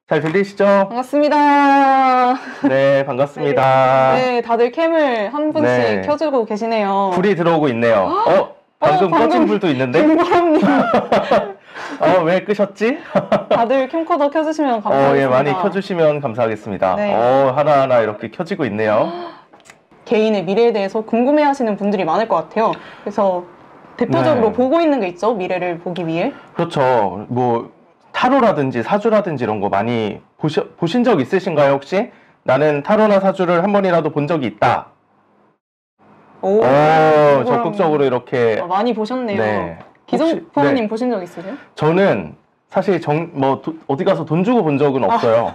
잘 들리시죠? 반갑습니다. 네, 반갑습니다. 네, 다들 캠을 한 분씩 네. 켜주고 계시네요. 불이 들어오고 있네요. 방금 꺼진 불도 있는데? 김보람님. 왜 끄셨지? 다들 캠코더 켜주시면 감사하겠습니다. 예, 많이 켜주시면 감사하겠습니다. 네. 하나하나 이렇게 켜지고 있네요. 개인의 미래에 대해서 궁금해하시는 분들이 많을 것 같아요. 그래서 대표적으로 네. 보고 있는 게 있죠? 미래를 보기 위해. 그렇죠. 타로라든지 사주라든지 이런 거 많이 보신 적 있으신가요, 혹시? 나는 타로나 사주를 한 번이라도 본 적이 있다. 적극적으로 이렇게. 많이 보셨네요. 네. 기성포님 보신 적 있으세요? 저는 사실 어디 가서 돈 주고 본 적은 없어요.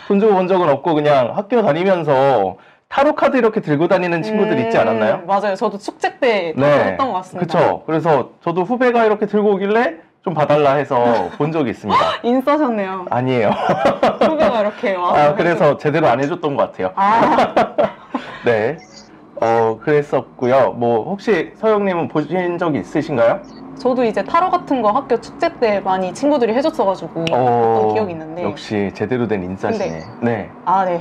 돈 주고 본 적은 없고 그냥 학교 다니면서 타로 카드 이렇게 들고 다니는 친구들 있지 않았나요? 맞아요. 저도 축제 때 했던 것 같습니다. 그쵸. 그래서 저도 후배가 이렇게 들고 오길래 좀 봐달라 해서 본 적이 있습니다. 인싸셨네요. 아니에요. 후배가 이렇게 와서. 그래서 제대로 안 해줬던 것 같아요. 네. 그랬었고요. 혹시 서영님은 보신 적이 있으신가요? 저도 이제 타로 같은 거 학교 축제 때 많이 친구들이 해줬어가지고 봤던 기억이 있는데. 역시 제대로 된 인싸시네. 네. 네.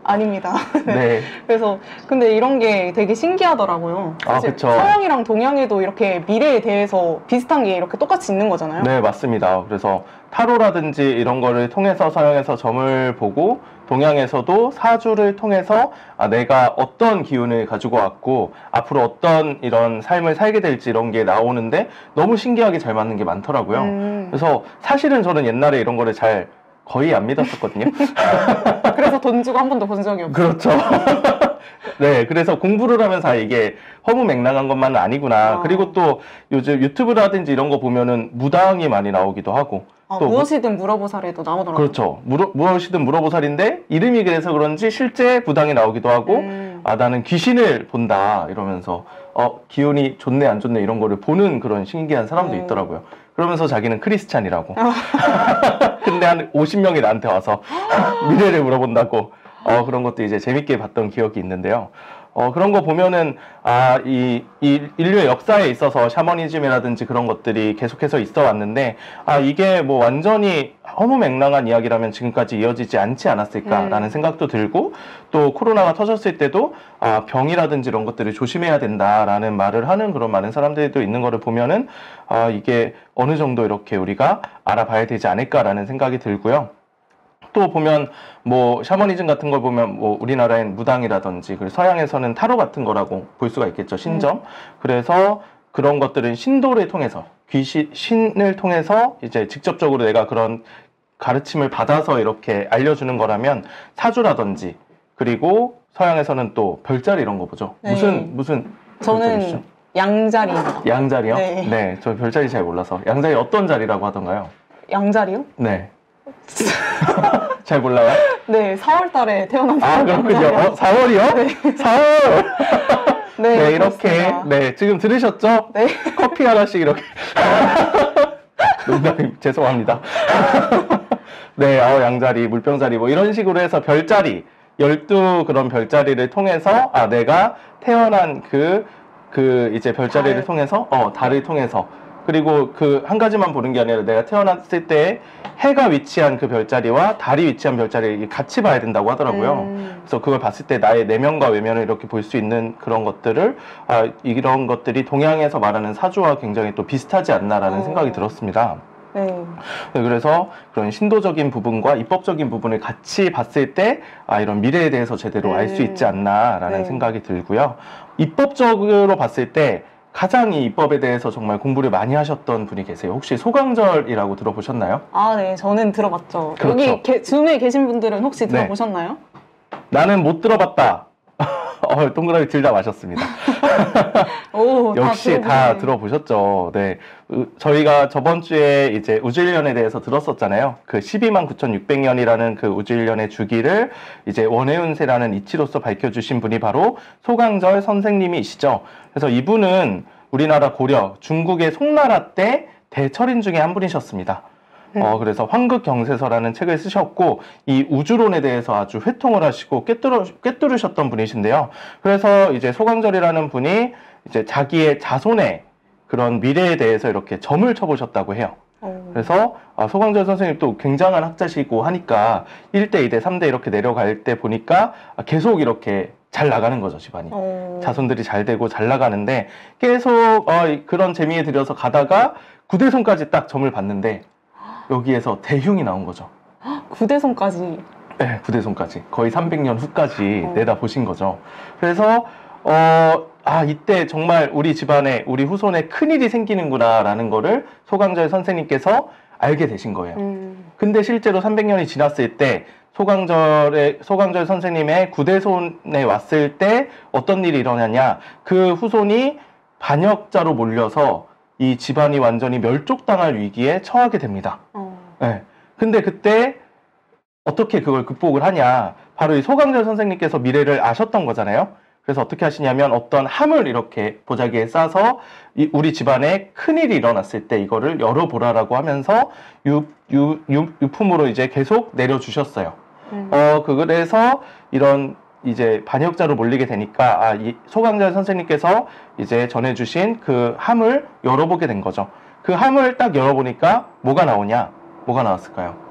아닙니다. 네. 그래서 근데 이런 게 되게 신기하더라고요. 사실 그쵸. 서양이랑 동양에도 이렇게 미래에 대해서 비슷한 게 이렇게 똑같이 있는 거잖아요. 네, 맞습니다. 그래서 타로라든지 이런 거를 통해서 서양에서 점을 보고 동양에서도 사주를 통해서 내가 어떤 기운을 가지고 왔고 앞으로 어떤 이런 삶을 살게 될지 이런 게 나오는데 너무 신기하게 잘 맞는 게 많더라고요. 그래서 사실은 저는 옛날에 이런 거를 거의 안 믿었었거든요. 그래서 돈 주고 한 번도 본 적이 없어요. 그렇죠. 네, 그래서 공부를 하면서 이게 허무맹랑한 것만은 아니구나. 그리고 또 요즘 유튜브라든지 이런 거 보면은 무당이 많이 나오기도 하고. 또 무엇이든 물어보살에도 나오더라고요. 그렇죠. 무엇이든 물어보살인데 이름이 그래서 그런지 실제 무당이 나오기도 하고 나는 귀신을 본다 이러면서 기운이 좋네 안 좋네 이런 거를 보는 그런 신기한 사람도 있더라고요. 그러면서 자기는 크리스찬이라고. 근데 한 50명이 나한테 와서 미래를 물어본다고. 그런 것도 이제 재밌게 봤던 기억이 있는데요. 그런 거 보면은 이 인류의 역사에 있어서 샤머니즘이라든지 그런 것들이 계속해서 있어 왔는데 이게 완전히 허무맹랑한 이야기라면 지금까지 이어지지 않지 않았을까라는 생각도 들고, 또 코로나가 터졌을 때도 병이라든지 이런 것들을 조심해야 된다라는 말을 하는 그런 많은 사람들도 있는 거를 보면은 이게 어느 정도 이렇게 우리가 알아봐야 되지 않을까라는 생각이 들고요. 또 보면 샤머니즘 같은 걸 보면 우리나라엔 무당이라든지 그리고 서양에서는 타로 같은 거라고 볼 수가 있겠죠. 신점. 그래서 그런 것들은 신도를 통해서 신을 통해서 이제 직접적으로 내가 그런 가르침을 받아서 이렇게 알려주는 거라면 사주라든지, 그리고 서양에서는 또 별자리 이런 거 보죠. 네. 무슨 저는 별자리시죠? 양자리입니다. 양자리요? 네. 저 별자리 잘 몰라서. 양자리 어떤 자리라고 하던가요? 양자리요? 네. 잘 몰라요? 네, 4월 달에 태어났어요. 그렇군요. 4월이요? 네. 4월! 네, 이렇게. 그렇습니다. 네, 지금 들으셨죠? 네. 커피 하나씩 이렇게. 농담, 죄송합니다. 네, 양자리, 물병자리, 이런 식으로 해서 별자리, 12 그런 별자리를 통해서, 내가 태어난 이제 별자리를 통해서, 달을 통해서, 그리고 한 가지만 보는 게 아니라 내가 태어났을 때 해가 위치한 그 별자리와 달이 위치한 별자리를 같이 봐야 된다고 하더라고요. 그래서 그걸 봤을 때 나의 내면과 외면을 이렇게 볼 수 있는 그런 것들을, 이런 것들이 동양에서 말하는 사주와 굉장히 또 비슷하지 않나라는 생각이 들었습니다. 네. 그래서 그런 신도적인 부분과 입법적인 부분을 같이 봤을 때 이런 미래에 대해서 제대로 알 수 있지 않나라는 생각이 들고요. 입법적으로 봤을 때 가장 이 입법에 대해서 정말 공부를 많이 하셨던 분이 계세요. 혹시 소강절이라고 들어보셨나요? 네, 저는 들어봤죠. 그렇죠. 여기 줌에 계신 분들은 혹시 들어보셨나요? 나는 못 들어봤다. 동그라미 둘 다 마셨습니다. 역시 다 들어보셨죠. 네. 저희가 저번 주에 이제 우주일년에 대해서 들었었잖아요. 그 129,600년이라는 그 우주일년의 주기를 이제 원해운세라는 이치로서 밝혀주신 분이 바로 소강절 선생님이시죠. 그래서 이분은 우리나라 고려, 중국의 송나라 때 대철인 중에 한 분이셨습니다. 그래서 황극경세서라는 책을 쓰셨고, 이 우주론에 대해서 아주 회통을 하시고 꿰뚫으셨던 분이신데요. 그래서 이제 소강절이라는 분이 이제 자기의 자손의 그런 미래에 대해서 이렇게 점을 쳐보셨다고 해요. 그래서 소강절 선생님 또 굉장한 학자시고 하니까 1대, 2대, 3대 이렇게 내려갈 때 보니까 계속 이렇게 잘 나가는 거죠, 집안이. 자손들이 잘 되고 잘 나가는데 계속 그런 재미에 들여서 가다가 구대손까지 딱 점을 봤는데 여기에서 대흉이 나온 거죠. 구대손까지. 네, 구대손까지. 거의 300년 후까지 내다보신 거죠. 그래서 이때 정말 우리 집안에, 우리 후손에 큰일이 생기는구나라는 거를 소강절 선생님께서 알게 되신 거예요. 근데 실제로 300년이 지났을 때 소강절 선생님의 구대손에 왔을 때 어떤 일이 일어나냐. 그 후손이 반역자로 몰려서 이 집안이 완전히 멸족당할 위기에 처하게 됩니다. 네. 근데 그때 어떻게 그걸 극복을 하냐. 바로 이 소강절 선생님께서 미래를 아셨던 거잖아요. 그래서 어떻게 하시냐면 어떤 함을 이렇게 보자기에 싸서 우리 집안에 큰일이 일어났을 때 이거를 열어보라라고 하면서 유품으로 이제 계속 내려주셨어요. 그래서 이런 이제 반역자로 몰리게 되니까 이 소강절 선생님께서 이제 전해주신 그 함을 열어보게 된 거죠. 그 함을 딱 열어보니까 뭐가 나오냐? 뭐가 나왔을까요?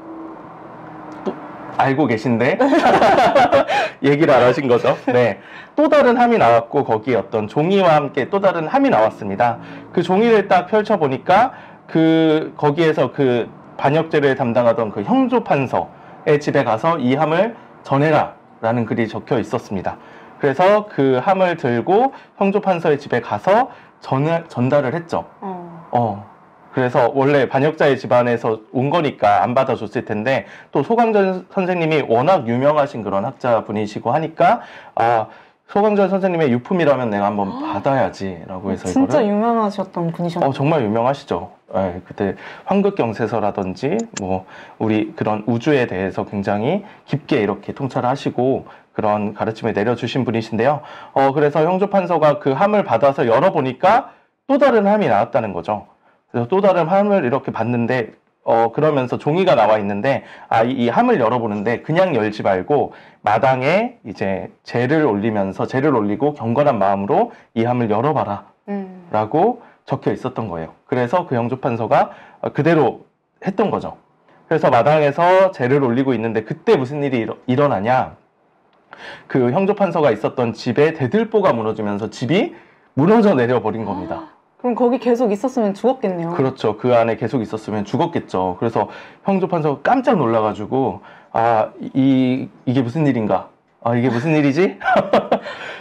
알고 계신데 얘기를 안 하신 거죠. 네, 또 다른 함이 나왔고 거기에 어떤 종이와 함께 또 다른 함이 나왔습니다. 그 종이를 딱 펼쳐보니까 거기에서 그 반역죄를 담당하던 그 형조판서의 집에 가서 이 함을 전해라 라는 글이 적혀 있었습니다. 그래서 그 함을 들고 형조판서의 집에 가서 전달을 했죠. 그래서 원래 반역자의 집안에서 온 거니까 안 받아줬을 텐데 또 소강절 선생님이 워낙 유명하신 그런 학자분이시고 하니까 소강절 선생님의 유품이라면 내가 한번 받아야지라고 해서 진짜 유명하셨던 분이셨나요? 정말 유명하시죠. 네, 그때 환극경세서라든지 뭐 우리 그런 우주에 대해서 굉장히 깊게 이렇게 통찰을 하시고 그런 가르침을 내려주신 분이신데요. 그래서 형조판서가 그 함을 받아서 열어보니까 또 다른 함이 나왔다는 거죠. 그래서 또 다른 함을 이렇게 봤는데 그러면서 종이가 나와 있는데 이 함을 열어보는데 그냥 열지 말고 마당에 이제 재를 올리고 경건한 마음으로 이 함을 열어봐라 라고 적혀 있었던 거예요. 그래서 그 형조판서가 그대로 했던 거죠. 그래서 마당에서 재를 올리고 있는데 그때 무슨 일이 일어나냐. 그 형조판서가 있었던 집에 대들보가 무너지면서 집이 무너져 내려버린 겁니다. 그럼 거기 계속 있었으면 죽었겠네요. 그렇죠. 그 안에 계속 있었으면 죽었겠죠. 그래서 형조판서가 깜짝 놀라가지고 이게 무슨 일인가? 이게 무슨 일이지?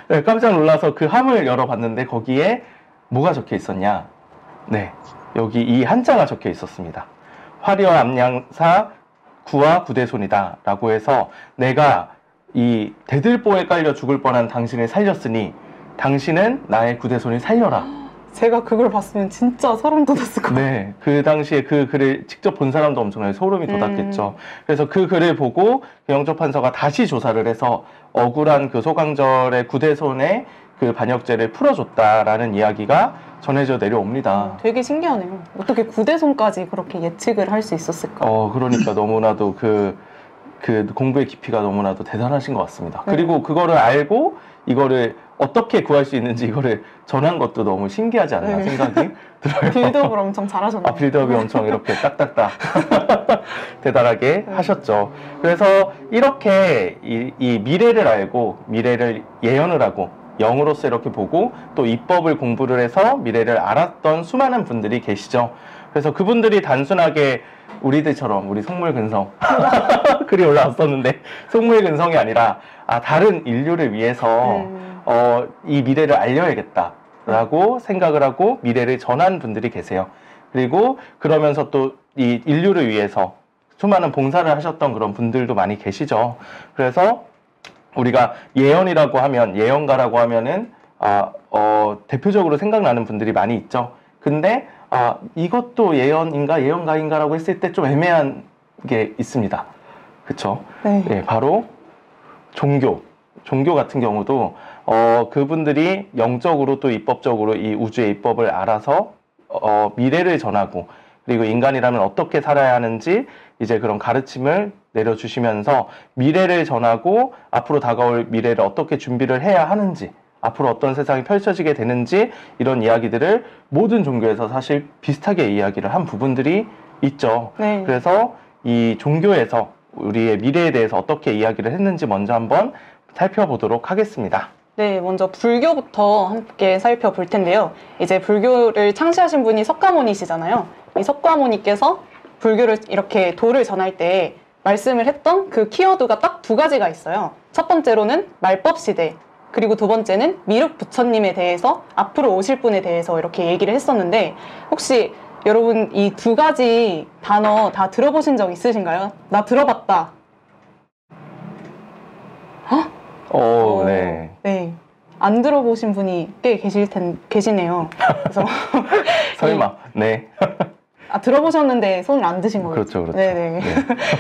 네, 깜짝 놀라서 그 함을 열어봤는데 거기에 뭐가 적혀 있었냐? 네, 여기 이 한자가 적혀 있었습니다. 화려 암양사 구와 구대손이다 라고 해서 내가 이 대들보에 깔려 죽을 뻔한 당신을 살렸으니 당신은 나의 구대손을 살려라. 제가 그걸 봤으면 진짜 소름 돋았을 것 같아요. 네, 그 당시에 그 글을 직접 본 사람도 엄청나게 소름이 돋았겠죠. 그래서 그 글을 보고 그 형조판서가 다시 조사를 해서 억울한 그 소강절의 구대손의 그 반역죄를 풀어줬다라는 이야기가 전해져 내려옵니다. 되게 신기하네요. 어떻게 구대손까지 그렇게 예측을 할 수 있었을까? 그러니까 너무나도 그 공부의 깊이가 너무나도 대단하신 것 같습니다. 그리고 그거를 알고 이거를 어떻게 구할 수 있는지 이거를 전한 것도 너무 신기하지 않나 생각이 들어요. 빌드업을 엄청 잘하셨네요. 빌드업이 엄청 이렇게 딱딱딱 대단하게 하셨죠. 그래서 이렇게 이 미래를 알고 미래를 예언을 하고 영으로서 이렇게 보고 또 입법을 공부를 해서 미래를 알았던 수많은 분들이 계시죠. 그래서 그분들이 단순하게 우리들처럼 우리 속물근성 글이 올라왔었는데 속물근성이 아니라 다른 인류를 위해서 이 미래를 알려야겠다라고 생각을 하고 미래를 전한 분들이 계세요. 그리고 그러면서 또 이 인류를 위해서 수많은 봉사를 하셨던 그런 분들도 많이 계시죠. 그래서 우리가 예언이라고 하면 예언가라고 하면은 대표적으로 생각나는 분들이 많이 있죠. 근데 이것도 예언인가 예언가인가라고 했을 때 좀 애매한 게 있습니다. 그쵸? 네. 예, 바로 종교 같은 경우도 그분들이 영적으로 또 입법적으로 이 우주의 입법을 알아서 미래를 전하고 그리고 인간이라면 어떻게 살아야 하는지 이제 그런 가르침을 내려주시면서 미래를 전하고 앞으로 다가올 미래를 어떻게 준비를 해야 하는지 앞으로 어떤 세상이 펼쳐지게 되는지 이런 이야기들을 모든 종교에서 사실 비슷하게 이야기를 한 부분들이 있죠. 네. 그래서 이 종교에서 우리의 미래에 대해서 어떻게 이야기를 했는지 먼저 한번 살펴보도록 하겠습니다. 네, 먼저 불교부터 함께 살펴볼 텐데요. 이제 불교를 창시하신 분이 석가모니시잖아요. 이 석가모니께서 불교를 이렇게 도를 전할 때 말씀을 했던 그 키워드가 딱 두 가지가 있어요. 첫 번째로는 말법시대, 그리고 두 번째는 미륵 부처님에 대해서 앞으로 오실 분에 대해서 이렇게 얘기를 했었는데, 혹시 여러분 이 두 가지 단어 다 들어보신 적 있으신가요? 나 들어봤다. 네. 네. 안 들어보신 분이 꽤 계시네요. 그래서 설마. 네. 들어보셨는데 손을 안 드신 거예요. 그렇죠, 그렇죠. 네네. 네.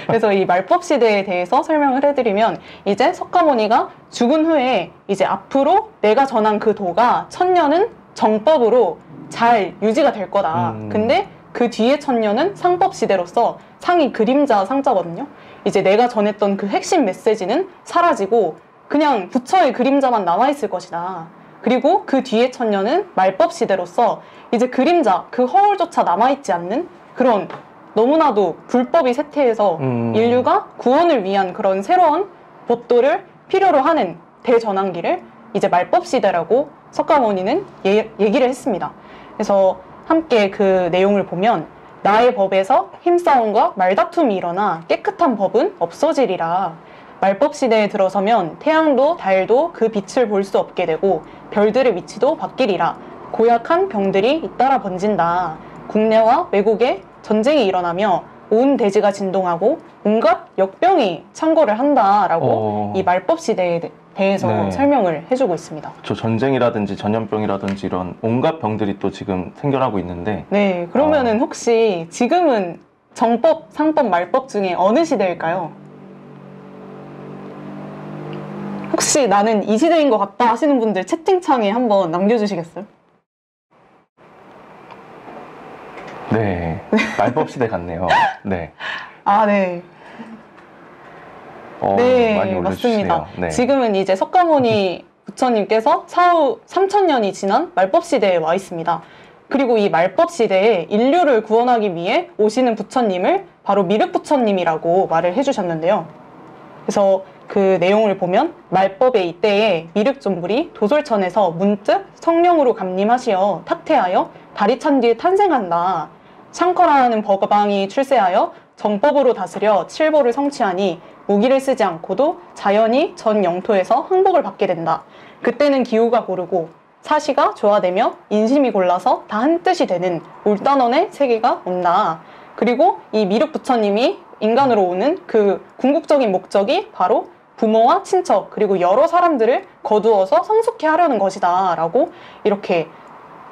그래서 이 말법 시대에 대해서 설명을 해드리면, 이제 석가모니가 죽은 후에 이제 앞으로 내가 전한 그 도가 천년은 정법으로 잘 유지가 될 거다. 근데 그 뒤에 천년은 상법 시대로서, 상이 그림자 상자거든요. 이제 내가 전했던 그 핵심 메시지는 사라지고 그냥 부처의 그림자만 남아있을 것이다. 그리고 그 뒤에 천년은 말법 시대로서 이제 그림자, 그 허울조차 남아있지 않는 그런, 너무나도 불법이 쇠퇴해서 인류가 구원을 위한 그런 새로운 법도를 필요로 하는 대전환기를 이제 말법 시대라고 석가모니는 얘기를 했습니다. 그래서 함께 그 내용을 보면, 나의 법에서 힘싸움과 말다툼이 일어나 깨끗한 법은 없어지리라. 말법 시대에 들어서면 태양도 달도 그 빛을 볼 수 없게 되고 별들의 위치도 바뀌리라. 고약한 병들이 잇따라 번진다. 국내와 외국에 전쟁이 일어나며 온 대지가 진동하고 온갖 역병이 창궐을 한다라고 이 말법 시대에 대해서 네. 설명을 해주고 있습니다. 저 전쟁이라든지 전염병이라든지 이런 온갖 병들이 또 지금 생겨나고 있는데. 네, 그러면은 혹시 지금은 정법, 상법, 말법 중에 어느 시대일까요? 혹시 나는 이 시대인 것 같다 하시는 분들 채팅창에 한번 남겨주시겠어요? 네. 말법 시대 같네요. 네. 네. 네, 많이 맞습니다. 올려주시네요. 네. 지금은 이제 석가모니 부처님께서 사후 3000년이 지난 말법 시대에 와 있습니다. 그리고 이 말법 시대에 인류를 구원하기 위해 오시는 부처님을 바로 미륵 부처님이라고 말을 해주셨는데요. 그래서 그 내용을 보면, 말법의 이때에 미륵 존불이 도솔천에서 문득 성령으로 감림하시어 탁태하여 다리 찬 뒤에 탄생한다. 샹커라는 법왕이 출세하여 정법으로 다스려 칠보를 성취하니 무기를 쓰지 않고도 자연히 전 영토에서 항복을 받게 된다. 그때는 기후가 고르고 사시가 조화되며 인심이 골라서 다 한뜻이 되는 울단원의 세계가 온다. 그리고 이 미륵 부처님이 인간으로 오는 그 궁극적인 목적이 바로 부모와 친척, 그리고 여러 사람들을 거두어서 성숙해 하려는 것이다 라고 이렇게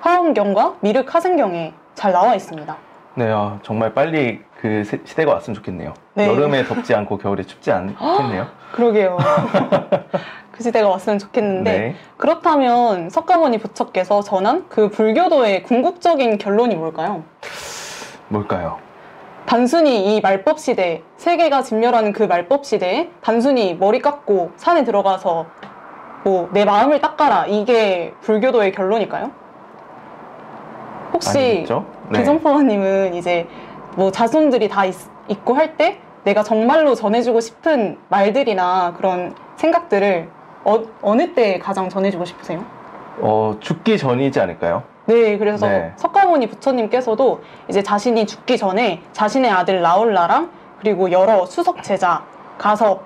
화엄경과 미륵 하생경에 잘 나와 있습니다. 네, 정말 빨리 그 시대가 왔으면 좋겠네요. 네. 여름에 덥지 않고 겨울에 춥지 않겠네요. 그러게요. 그 시대가 왔으면 좋겠는데, 네. 그렇다면 석가모니 부처께서 전한 그 불교도의 궁극적인 결론이 뭘까요? 뭘까요? 단순히 이 말법 시대, 세계가 진멸하는 그 말법 시대에 단순히 머리 깎고 산에 들어가서 뭐 내 마음을 닦아라, 이게 불교도의 결론일까요? 혹시 아니겠죠? 네. 기성포원님은 이제 뭐 자손들이 다 있고 할 때 내가 정말로 전해주고 싶은 말들이나 그런 생각들을 어느 때 가장 전해주고 싶으세요? 죽기 전이지 않을까요? 네, 그래서 네. 석가모니 부처님께서도 이제 자신이 죽기 전에 자신의 아들 라울라랑 그리고 여러 수석 제자, 가섭,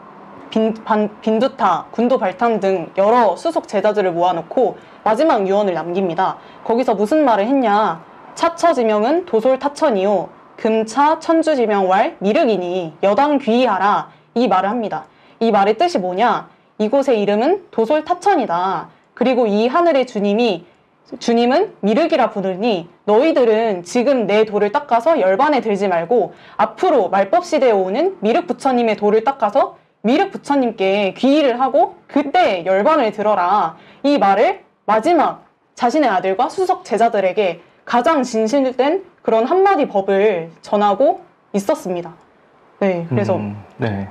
빈두타, 군도 발탄 등 여러 수석 제자들을 모아놓고 마지막 유언을 남깁니다. 거기서 무슨 말을 했냐? 차처지명은 도솔타천이요, 금차 천주지명왈 미륵이니 여당 귀의하라, 이 말을 합니다. 이 말의 뜻이 뭐냐? 이곳의 이름은 도솔타천이다. 그리고 이 하늘의 주님은 미륵이라 부르니 너희들은 지금 내 도를 닦아서 열반에 들지 말고 앞으로 말법 시대에 오는 미륵 부처님의 도를 닦아서 미륵 부처님께 귀의를 하고 그때 열반을 들어라. 이 말을 마지막 자신의 아들과 수석 제자들에게 가장 진실된 그런 한마디 법을 전하고 있었습니다. 네, 그래서 네.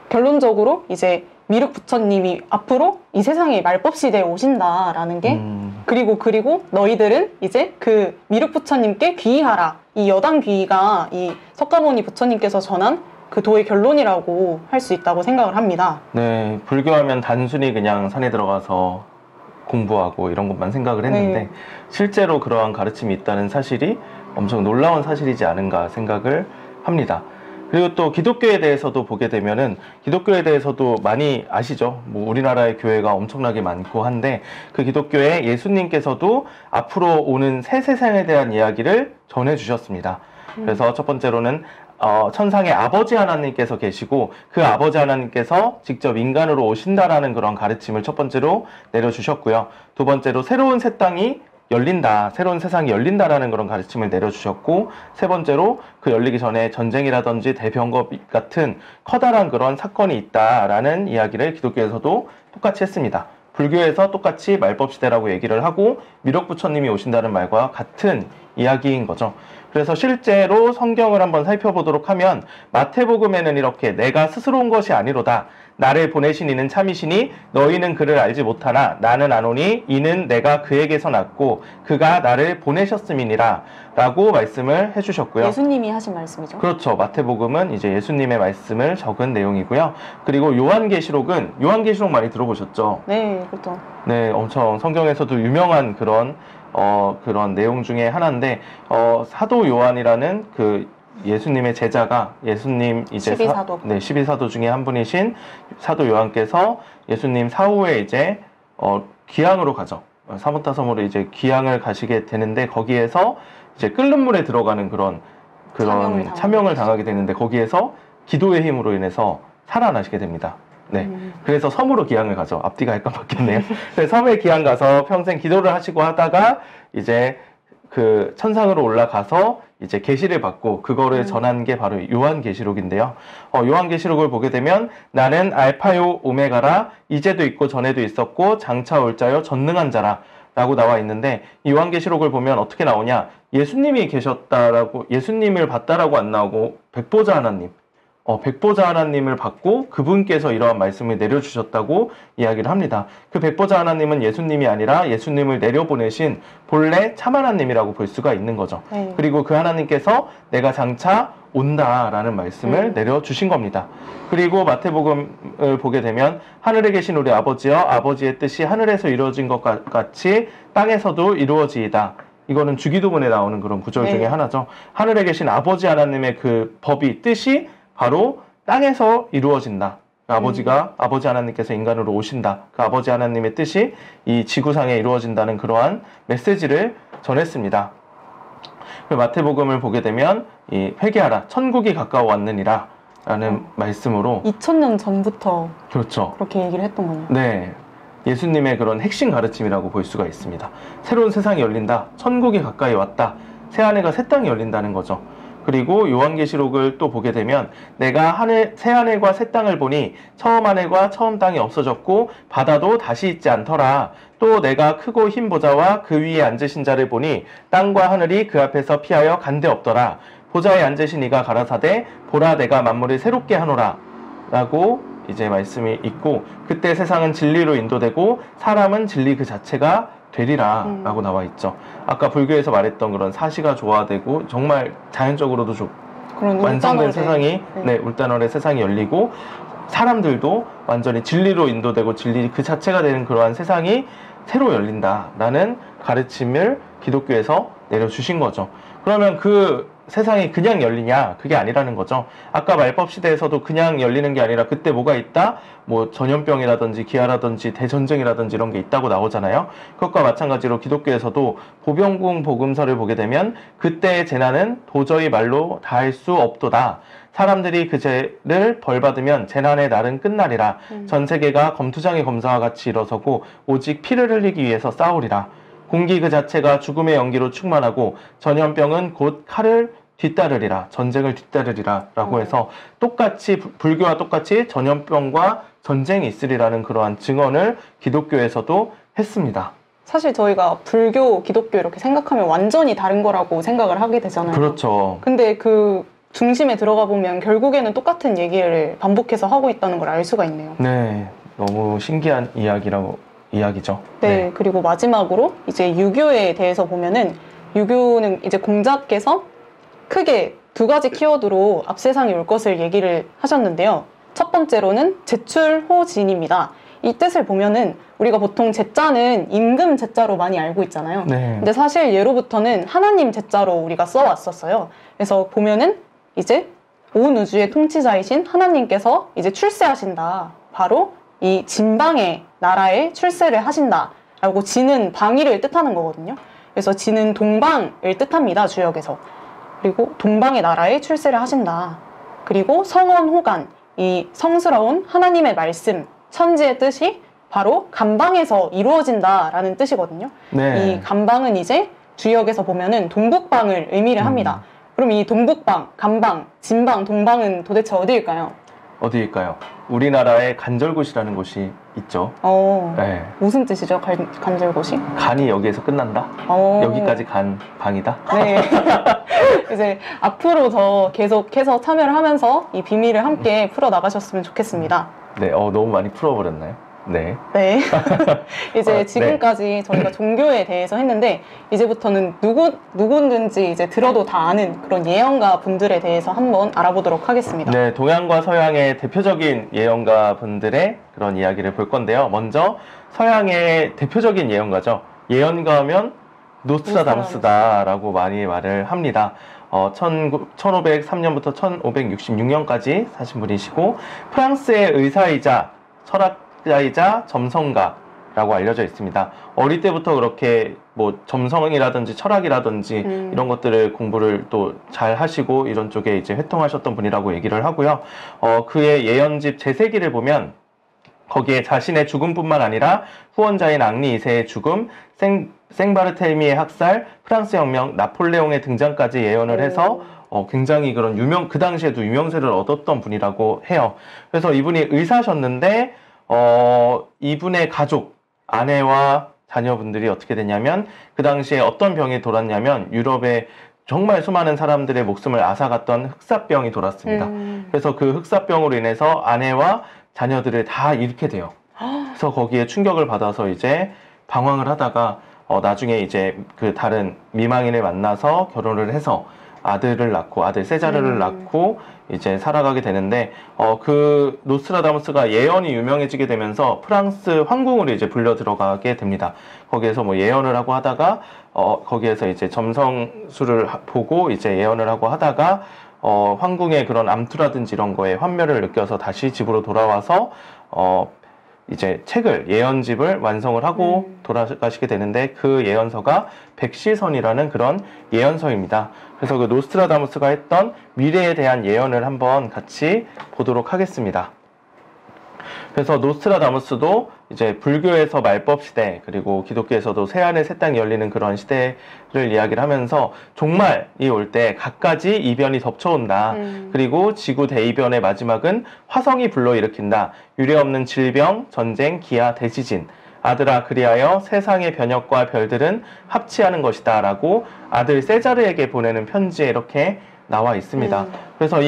결론적으로 이제 미륵 부처님이 앞으로 이 세상에 말법 시대에 오신다라는 게 그리고 너희들은 이제 그 미륵 부처님께 귀의하라, 이 여당 비위가 이 석가모니 부처님께서 전한 그 도의 결론이라고 할 수 있다고 생각을 합니다. 네, 불교하면 단순히 그냥 산에 들어가서 공부하고 이런 것만 생각을 했는데 네. 실제로 그러한 가르침이 있다는 사실이 엄청 놀라운 사실이지 않은가 생각을 합니다. 그리고 또 기독교에 대해서도 보게 되면은 기독교에 대해서도 많이 아시죠? 뭐 우리나라의 교회가 엄청나게 많고 한데 그 기독교에 예수님께서도 앞으로 오는 새 세상에 대한 이야기를 전해 주셨습니다. 그래서 첫 번째로는 천상의 아버지 하나님께서 계시고 그 아버지 하나님께서 직접 인간으로 오신다라는 그런 가르침을 첫 번째로 내려주셨고요. 두 번째로 새로운 새 땅이 열린다, 새로운 세상이 열린다라는 그런 가르침을 내려주셨고, 세 번째로 그 열리기 전에 전쟁이라든지 대병거 같은 커다란 그런 사건이 있다라는 이야기를 기독교에서도 똑같이 했습니다. 불교에서 똑같이 말법시대라고 얘기를 하고 미륵부처님이 오신다는 말과 같은 이야기인 거죠. 그래서 실제로 성경을 한번 살펴보도록 하면 마태복음에는 이렇게 내가 스스로 온 것이 아니로다. 나를 보내신 이는 참이시니 너희는 그를 알지 못하나 나는 아노니 이는 내가 그에게서 났고 그가 나를 보내셨음이니라 라고 말씀을 해주셨고요. 예수님이 하신 말씀이죠. 그렇죠. 마태복음은 이제 예수님의 말씀을 적은 내용이고요. 그리고 요한계시록은 요한계시록 많이 들어보셨죠? 네, 그렇죠. 네, 엄청 성경에서도 유명한 그런 내용 중에 하나인데 사도 요한이라는 그 예수님의 제자가 예수님 이제 12사도. 12사도 중에 한 분이신 사도 요한께서 예수님 사후에 이제 귀향으로 가죠. 사모타 섬으로 이제 귀향을 가시게 되는데 거기에서 이제 끓는 물에 들어가는 그런 참형을 당하게 되는데 거기에서 기도의 힘으로 인해서 살아나시게 됩니다. 네. 그래서 섬으로 귀향을 가죠. 앞뒤가 약간 바뀌었네요. 섬에 귀향 가서 평생 기도를 하시고 하다가 이제 그 천상으로 올라가서 이제 계시를 받고 그거를 전한 게 바로 요한계시록인데요. 요한계시록을 보게 되면 나는 알파요 오메가라 이제도 있고 전에도 있었고 장차 올 자요 전능한 자라 라고 나와 있는데 이 요한계시록을 보면 어떻게 나오냐, 예수님이 계셨다라고, 예수님을 봤다라고 안 나오고 백보자 하나님, 백보자 하나님을 받고 그분께서 이러한 말씀을 내려주셨다고 이야기를 합니다. 그 백보자 하나님은 예수님이 아니라 예수님을 내려보내신 본래 참 하나님이라고 볼 수가 있는 거죠. 네. 그리고 그 하나님께서 내가 장차 온다라는 말씀을 내려주신 겁니다. 그리고 마태복음을 보게 되면 하늘에 계신 우리 아버지여 아버지의 뜻이 하늘에서 이루어진 것 같이 땅에서도 이루어지이다. 이거는 주기도문에 나오는 그런 구절 중에 하나죠. 하늘에 계신 아버지 하나님의 그 법이 뜻이 바로 땅에서 이루어진다. 아버지가 아버지 하나님께서 인간으로 오신다. 그 아버지 하나님의 뜻이 이 지구상에 이루어진다는 그러한 메시지를 전했습니다. 마태복음을 보게 되면 이 회개하라 천국이 가까워 왔느니라 라는 말씀으로 2000년 전부터 그렇죠. 그렇게 얘기를 했던 거예요. 네. 예수님의 그런 핵심 가르침이라고 볼 수가 있습니다. 새로운 세상이 열린다. 천국이 가까이 왔다. 새하늘과 새 땅이 열린다는 거죠. 그리고 요한계시록을 또 보게 되면 내가 새 하늘과 새 땅을 보니 처음 하늘과 처음 땅이 없어졌고 바다도 다시 있지 않더라. 또 내가 크고 흰 보좌와 그 위에 앉으신 자를 보니 땅과 하늘이 그 앞에서 피하여 간데 없더라. 보좌에 앉으신 이가 가라사대 보라 내가 만물을 새롭게 하노라 라고 이제 말씀이 있고, 그때 세상은 진리로 인도되고 사람은 진리 그 자체가 되리라 라고 나와 있죠. 아까 불교에서 말했던 그런 사시가 조화되고 정말 자연적으로도 완성된 세상이 울단월의 세상이 열리고 사람들도 완전히 진리로 인도되고 진리 그 자체가 되는 그러한 세상이 새로 열린다라는 가르침을 기독교에서 내려주신 거죠. 그러면 그 세상이 그냥 열리냐? 그게 아니라는 거죠. 아까 말법 시대에서도 그냥 열리는 게 아니라 그때 뭐가 있다? 뭐 전염병이라든지 기아라든지 대전쟁이라든지 이런 게 있다고 나오잖아요. 그것과 마찬가지로 기독교에서도 보병궁 복음서를 보게 되면 그때의 재난은 도저히 말로 다할 수 없도다. 사람들이 그 죄를 벌받으면 재난의 날은 끝나리라. 전 세계가 검투장의 검사와 같이 일어서고 오직 피를 흘리기 위해서 싸우리라. 공기 그 자체가 죽음의 연기로 충만하고 전염병은 곧 칼을 뒤따르리라. 전쟁을 뒤따르리라 라고 해서 똑같이 불교와 똑같이 전염병과 전쟁이 있으리라는 그러한 증언을 기독교에서도 했습니다. 사실 저희가 불교, 기독교 이렇게 생각하면 완전히 다른 거라고 생각을 하게 되잖아요. 그렇죠. 근데 그 중심에 들어가 보면 결국에는 똑같은 얘기를 반복해서 하고 있다는 걸 알 수가 있네요. 네, 너무 신기한 이야기죠. 네, 그리고 마지막으로 이제 유교에 대해서 보면은 유교는 이제 공자께서 크게 두 가지 키워드로 앞세상이 올 것을 얘기를 하셨는데요. 첫 번째로는 제출호진입니다. 이 뜻을 보면은 우리가 보통 제자는 임금 제자로 많이 알고 있잖아요. 네. 근데 사실 예로부터는 하나님 제자로 우리가 써왔었어요. 그래서 보면은 이제 온 우주의 통치자이신 하나님께서 이제 출세하신다. 바로 이 진방의 나라에 출세를 하신다라고 지는 방위를 뜻하는 거거든요. 그래서 지는 동방을 뜻합니다. 주역에서. 그리고 동방의 나라에 출세를 하신다. 그리고 성언호간, 이 성스러운 하나님의 말씀, 천지의 뜻이 바로 감방에서 이루어진다라는 뜻이거든요. 네. 이 감방은 이제 주역에서 보면은 동북방을 의미를 합니다. 그럼 이 동북방, 감방, 진방, 동방은 도대체 어디일까요? 어디일까요? 우리나라의 간절곶이라는 곳이 있죠. 네. 무슨 뜻이죠? 간절곶이? 간이 여기에서 끝난다? 여기까지 간 방이다? 네. 이제 앞으로 더 계속해서 참여를 하면서 이 비밀을 함께 풀어 나가셨으면 좋겠습니다. 네, 너무 많이 풀어버렸나요? 네. 네. 이제 지금까지 저희가 종교에 대해서 했는데, 이제부터는 누구든지 이제 들어도 다 아는 그런 예언가 분들에 대해서 한번 알아보도록 하겠습니다. 네, 동양과 서양의 대표적인 예언가 분들의 그런 이야기를 볼 건데요. 먼저 서양의 대표적인 예언가죠. 예언가 하면 노스트라다무스다라고 많이 말을 합니다. 1503년부터 1566년까지 사신 분이시고, 프랑스의 의사이자 철학자이자 점성가라고 알려져 있습니다. 어릴 때부터 그렇게 뭐 점성이라든지 철학이라든지 이런 것들을 공부를 또 잘 하시고 이런 쪽에 이제 회통하셨던 분이라고 얘기를 하고요. 그의 예언집 제세기를 보면 거기에 자신의 죽음뿐만 아니라 후원자인 앙리 2세의 죽음, 생바르텔미의 학살, 프랑스 혁명, 나폴레옹의 등장까지 예언을 해서 굉장히 그런 그 당시에도 유명세를 얻었던 분이라고 해요. 그래서 이분이 의사셨는데, 이분의 가족, 아내와 자녀분들이 어떻게 됐냐면, 그 당시에 어떤 병이 돌았냐면, 유럽에 정말 수많은 사람들의 목숨을 앗아갔던 흑사병이 돌았습니다. 그래서 그 흑사병으로 인해서 아내와 자녀들을 다 잃게 돼요. 그래서 거기에 충격을 받아서 이제 방황을 하다가, 나중에 이제 그 다른 미망인을 만나서 결혼을 해서 아들을 낳고, 아들 세자르를 낳고 이제 살아가게 되는데, 그 노스트라다무스가 예언이 유명해지게 되면서 프랑스 황궁으로 이제 불려 들어가게 됩니다. 거기에서 뭐 예언을 하고 하다가, 거기에서 이제 점성술을 보고 이제 예언을 하고 하다가, 황궁의 그런 암투라든지 이런 거에 환멸을 느껴서 다시 집으로 돌아와서, 이제 예언집을 완성을 하고 돌아가시게 되는데, 그 예언서가 백시선이라는 그런 예언서입니다. 그래서 그 노스트라다무스가 했던 미래에 대한 예언을 한번 같이 보도록 하겠습니다. 그래서 노스트라다무스도 이제 불교에서 말법 시대, 그리고 기독교에서도 새하늘 새 땅이 열리는 그런 시대를 이야기를 하면서 종말이 올 때 갖가지 이변이 덮쳐온다. 그리고 지구 대이변의 마지막은 화성이 불러일으킨다. 유례없는 질병, 전쟁, 기아, 대지진. 아들아, 그리하여 세상의 변혁과 별들은 합치하는 것이다. 라고 아들 세자르에게 보내는 편지에 이렇게 나와 있습니다. 그래서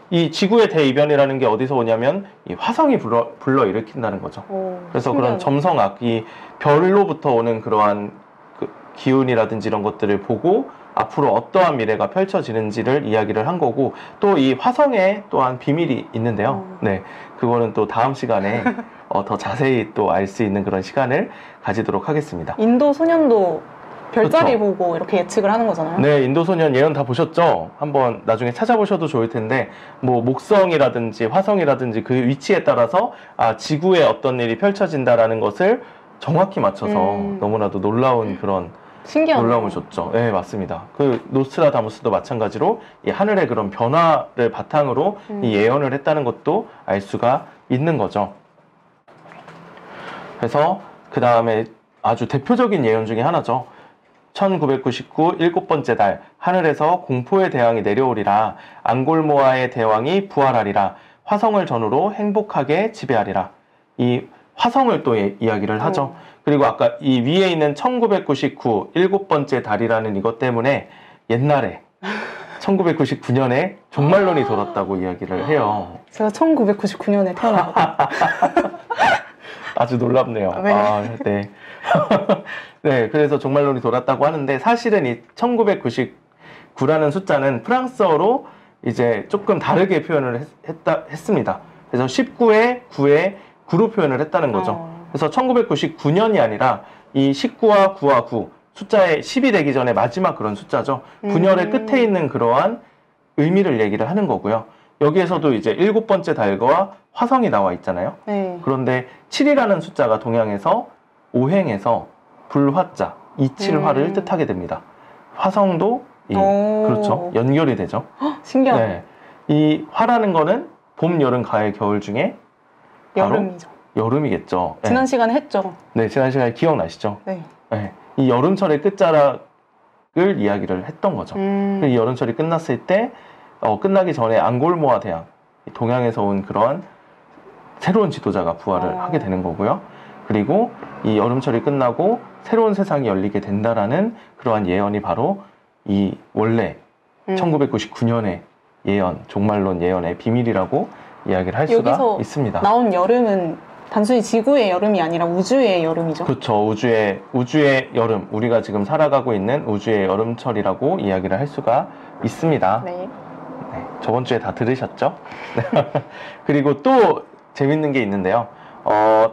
이 지구의 대이변이라는 게 어디서 오냐면 이 화성이 불러일으킨다는 거죠. 그래서 신기하네. 그런 점성학, 이 별로부터 오는 그러한 그 기운이라든지 이런 것들을 보고 앞으로 어떠한 미래가 펼쳐지는지를 이야기를 한 거고, 또 이 화성에 또한 비밀이 있는데요. 네, 그거는 또 다음 시간에 더 자세히 또 알 수 있는 그런 시간을 가지도록 하겠습니다. 인도 소년도 별자리 그렇죠. 보고 이렇게 예측을 하는 거잖아요. 네, 인도소년 예언 다 보셨죠? 한번 나중에 찾아보셔도 좋을 텐데, 뭐 목성이라든지 화성이라든지 그 위치에 따라서 지구에 어떤 일이 펼쳐진다라는 것을 정확히 맞춰서 너무나도 놀라운 그런 신기하네요. 놀라움을 줬죠. 네, 맞습니다. 그 노스트라다무스도 마찬가지로 이 하늘의 그런 변화를 바탕으로 이 예언을 했다는 것도 알 수가 있는 거죠. 그래서 그 다음에 아주 대표적인 예언 중에 하나죠. 1999 일곱번째 달 하늘에서 공포의 대왕이 내려오리라. 앙골모아의 대왕이 부활하리라. 화성을 전후로 행복하게 지배하리라. 이 화성을 또 이야기를 하죠. 그리고 아까 이 위에 있는 1999 일곱번째 달이라는 이것 때문에 옛날에 1999년에 종말론이 돌았다고 이야기를 해요. 제가 1999년에 태어났거든요. 아주 놀랍네요. 네. 네. 네, 그래서 종말론이 돌았다고 하는데, 사실은 이 9라는 숫자는 프랑스어로 이제 조금 다르게 표현을 했습니다. 그래서 19에 9에 9로 표현을 했다는 거죠. 그래서 1999년이 아니라 이 19와 9와 9 숫자의 10이 되기 전에 마지막 그런 숫자죠. 분열의 끝에 있는 그러한 의미를 얘기를 하는 거고요. 여기에서도 이제 7번째 달과 화성이 나와 있잖아요. 네. 그런데 7이라는 숫자가 동양에서 오행에서 불화자, 이칠화를 뜻하게 됩니다. 화성도 그렇죠. 연결이 되죠. 헉, 신기하다. 네. 이 화라는 거는 봄, 여름, 가을, 겨울 중에 바로 여름이죠. 여름이겠죠. 지난 네. 시간에 했죠. 네, 지난 시간에 기억나시죠? 네. 네. 이 여름철의 끝자락을 이야기를 했던 거죠. 이 여름철이 끝났을 때 끝나기 전에 앙골모아 대왕, 동양에서 온 그런 새로운 지도자가 부활을 하게 되는 거고요. 그리고 이 여름철이 끝나고 새로운 세상이 열리게 된다라는 그러한 예언이 바로 이 원래 1999년의 예언, 종말론 예언의 비밀이라고 이야기를 할 수가 있습니다. 나온 여름은 단순히 지구의 여름이 아니라 우주의 여름이죠. 그렇죠. 우주의 여름, 우리가 지금 살아가고 있는 우주의 여름철이라고 이야기를 할 수가 있습니다. 네. 네, 저번 주에 다 들으셨죠? 그리고 또 재밌는 게 있는데요.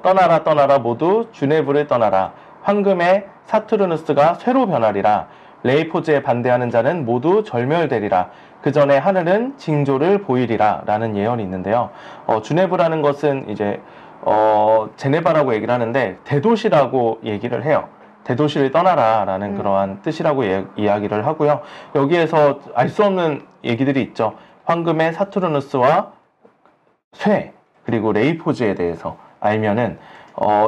떠나라 떠나라 모두 주네브를 떠나라. 황금의 사투르누스가 쇠로 변하리라. 레이포즈에 반대하는 자는 모두 절멸되리라. 그 전에 하늘은 징조를 보이리라. 라는 예언이 있는데요. 주네브라는 것은 이제 제네바라고 얘기를 하는데 대도시라고 얘기를 해요. 대도시를 떠나라 라는 그러한 뜻이라고 이야기를 하고요. 여기에서 알 수 없는 얘기들이 있죠. 황금의 사투르누스와 쇠 그리고 레이포즈에 대해서 알면은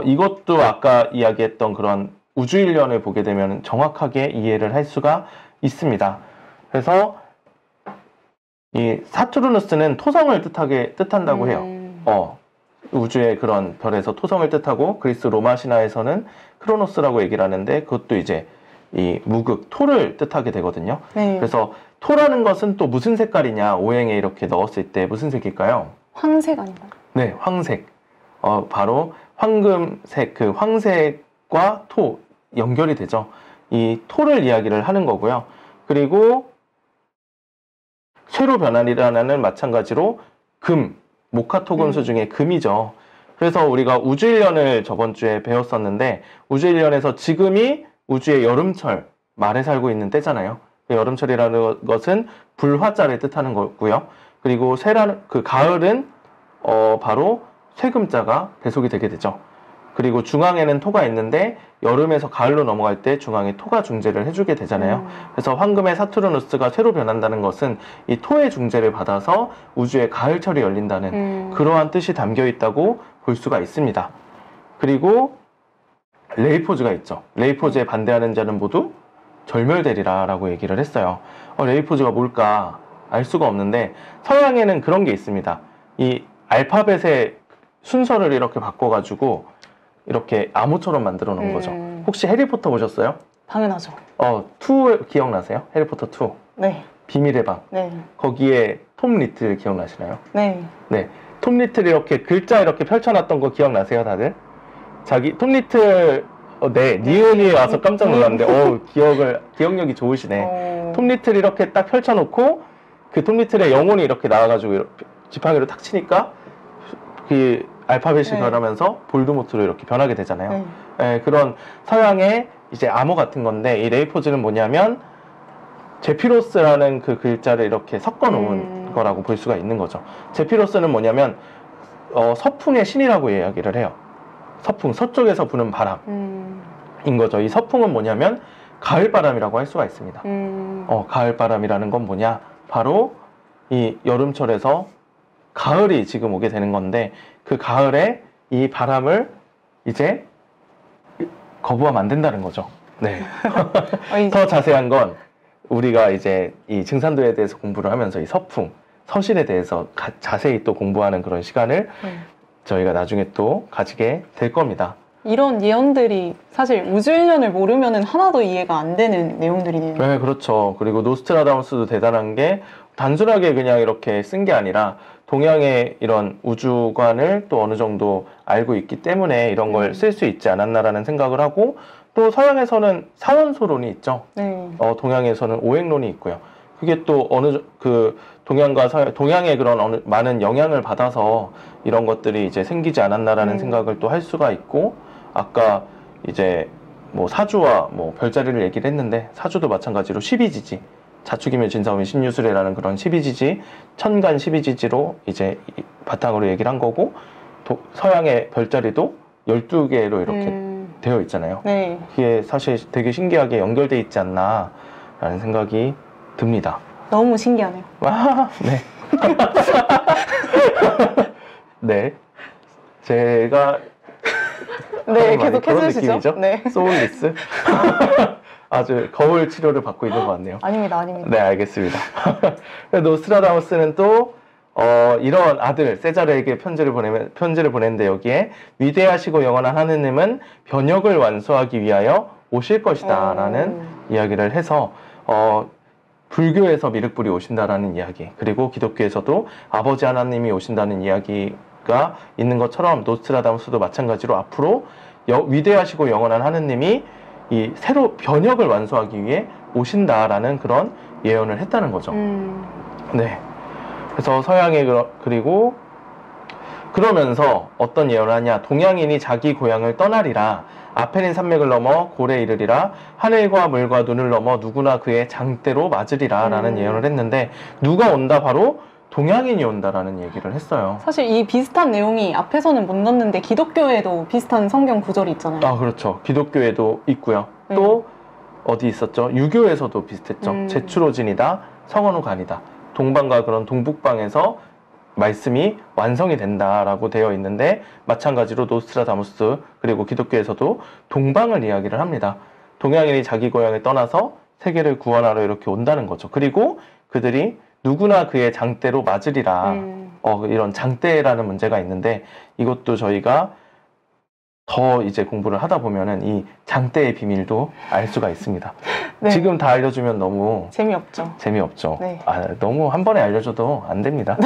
이것도 아까 이야기했던 그런 우주일련을 보게 되면 정확하게 이해를 할 수가 있습니다. 그래서 이 사투르누스는 토성을 뜻한다고 해요. 우주의 그런 별에서 토성을 뜻하고 그리스 로마 신화에서는 크로노스라고 얘기를 하는데 그것도 이제 이 무극 토를 뜻하게 되거든요. 네. 그래서 토라는 것은 또 무슨 색깔이냐 오행에 이렇게 넣었을 때 무슨 색일까요? 황색 아닌가요? 네, 황색. 바로 황금색 그 황색과 토 연결이 되죠. 이 토를 이야기를 하는 거고요. 그리고 쇠로 변환이라는 마찬가지로 금 목화토금수 중에 금이죠. 그래서 우리가 우주일련을 저번 주에 배웠었는데 우주일련에서 지금이 우주의 여름철 말에 살고 있는 때잖아요. 여름철이라는 것은 불화자를 뜻하는 거고요. 그리고 그 가을은 바로 쇠금자가 배속이 되게 되죠. 그리고 중앙에는 토가 있는데 여름에서 가을로 넘어갈 때 중앙에 토가 중재를 해주게 되잖아요. 그래서 황금의 사투르누스가 쇠로 변한다는 것은 이 토의 중재를 받아서 우주의 가을철이 열린다는 그러한 뜻이 담겨 있다고 볼 수가 있습니다. 그리고 레이포즈가 있죠. 레이포즈에 반대하는 자는 모두 절멸되리라 라고 얘기를 했어요. 레이포즈가 뭘까 알 수가 없는데 서양에는 그런 게 있습니다. 이 알파벳의 순서를 이렇게 바꿔가지고 이렇게 암호처럼 만들어 놓은 거죠. 혹시 해리포터 보셨어요? 당연하죠. 2 기억나세요? 해리포터 2. 네. 비밀의 방. 네. 거기에 톰 리틀 기억나시나요? 네. 네. 톰 리틀 이렇게 글자 이렇게 펼쳐놨던 거 기억나세요, 다들? 톰 리틀, 네, 니은이 와서 깜짝 놀랐는데, 기억력이 좋으시네. 톰 리틀 이렇게 딱 펼쳐놓고, 그 톰 리틀의 영혼이 이렇게 나와가지고, 이렇게 지팡이로 탁 치니까, 그 알파벳이 변하면서 볼드모트로 이렇게 변하게 되잖아요. 그런 서양의 이제 암호 같은 건데, 이 레이포즈는 뭐냐면, 제피로스라는 그 글자를 이렇게 섞어 놓은 거라고 볼 수가 있는 거죠. 제피로스는 뭐냐면, 서풍의 신이라고 이야기를 해요. 서풍, 서쪽에서 부는 바람인 거죠. 이 서풍은 뭐냐면 가을바람이라고 할 수가 있습니다. 가을바람이라는 건 뭐냐? 바로 이 여름철에서 가을이 지금 오게 되는 건데 그 가을에 이 바람을 이제 거부하면 안 된다는 거죠. 네. 더 자세한 건 우리가 이제 이 증산도에 대해서 공부를 하면서 이 서풍, 서신에 대해서 자세히 또 공부하는 그런 시간을 저희가 나중에 또 가지게 될 겁니다. 이런 예언들이 사실 우주일련을 모르면 하나도 이해가 안 되는 내용들이네요. 네, 그렇죠. 그리고 노스트라다무스도 대단한 게 단순하게 그냥 이렇게 쓴 게 아니라 동양의 이런 우주관을 또 어느 정도 알고 있기 때문에 이런 걸 쓸 수 있지 않았나라는 생각을 하고 또 서양에서는 사원소론이 있죠. 네. 동양에서는 오행론이 있고요. 그게 또 그 동양과 동양의 그런 많은 영향을 받아서 이런 것들이 이제 생기지 않았나라는 생각을 또 할 수가 있고, 아까 이제 뭐 사주와 뭐 별자리를 얘기를 했는데, 사주도 마찬가지로 12지지, 자축이면 진사오면 신유술해라는 그런 12지지, 천간 12지지로 이제 바탕으로 얘기를 한 거고, 서양의 별자리도 12개로 이렇게 되어 있잖아요. 네. 그게 사실 되게 신기하게 연결돼 있지 않나라는 생각이 듭니다. 너무 신기하네요. 와, 네. 네. 제가 네, 계속 그런 해주시죠. 느낌이죠? 네. 소울리스? 아주 거울 치료를 받고 있는 것 같네요. 아닙니다, 아닙니다. 네, 알겠습니다. 노스트라다무스는 또 이런 아들 세자르에게 편지를 보냈는데, 여기에 위대하시고 영원한 하느님은 변혁을 완수하기 위하여 오실 것이다 라는 이야기를 해서, 불교에서 미륵불이 오신다라는 이야기, 그리고 기독교에서도 아버지 하나님이 오신다는 이야기가 있는 것처럼, 노스트라다무스도 마찬가지로 앞으로 위대하시고 영원한 하느님이 이 새로 변혁을 완수하기 위해 오신다라는 그런 예언을 했다는 거죠. 네. 그래서 서양에 그리고 그러면서 어떤 예언을 하냐, 동양인이 자기 고향을 떠나리라, 아페닌 산맥을 넘어 고래에 이르리라, 하늘과 물과 눈을 넘어 누구나 그의 장대로 맞으리라 라는 예언을 했는데, 누가 온다? 바로 동양인이 온다라는 얘기를 했어요. 사실 이 비슷한 내용이 앞에서는 못 넣었는데 기독교에도 비슷한 성경 구절이 있잖아요. 아, 그렇죠. 기독교에도 있고요. 또 어디 있었죠? 유교에서도 비슷했죠. 제추로진이다, 성언후간이다. 동방과 그런 동북방에서 말씀이 완성이 된다라고 되어 있는데, 마찬가지로 노스트라다무스 그리고 기독교에서도 동방을 이야기를 합니다. 동양인이 자기 고향을 떠나서 세계를 구원하러 이렇게 온다는 거죠. 그리고 그들이 누구나 그의 장대로 맞으리라. 이런 장대라는 문제가 있는데, 이것도 저희가 더 이제 공부를 하다 보면은 이 장대의 비밀도 알 수가 있습니다. 네. 지금 다 알려주면 너무 재미없죠. 네. 너무 한 번에 알려줘도 안 됩니다.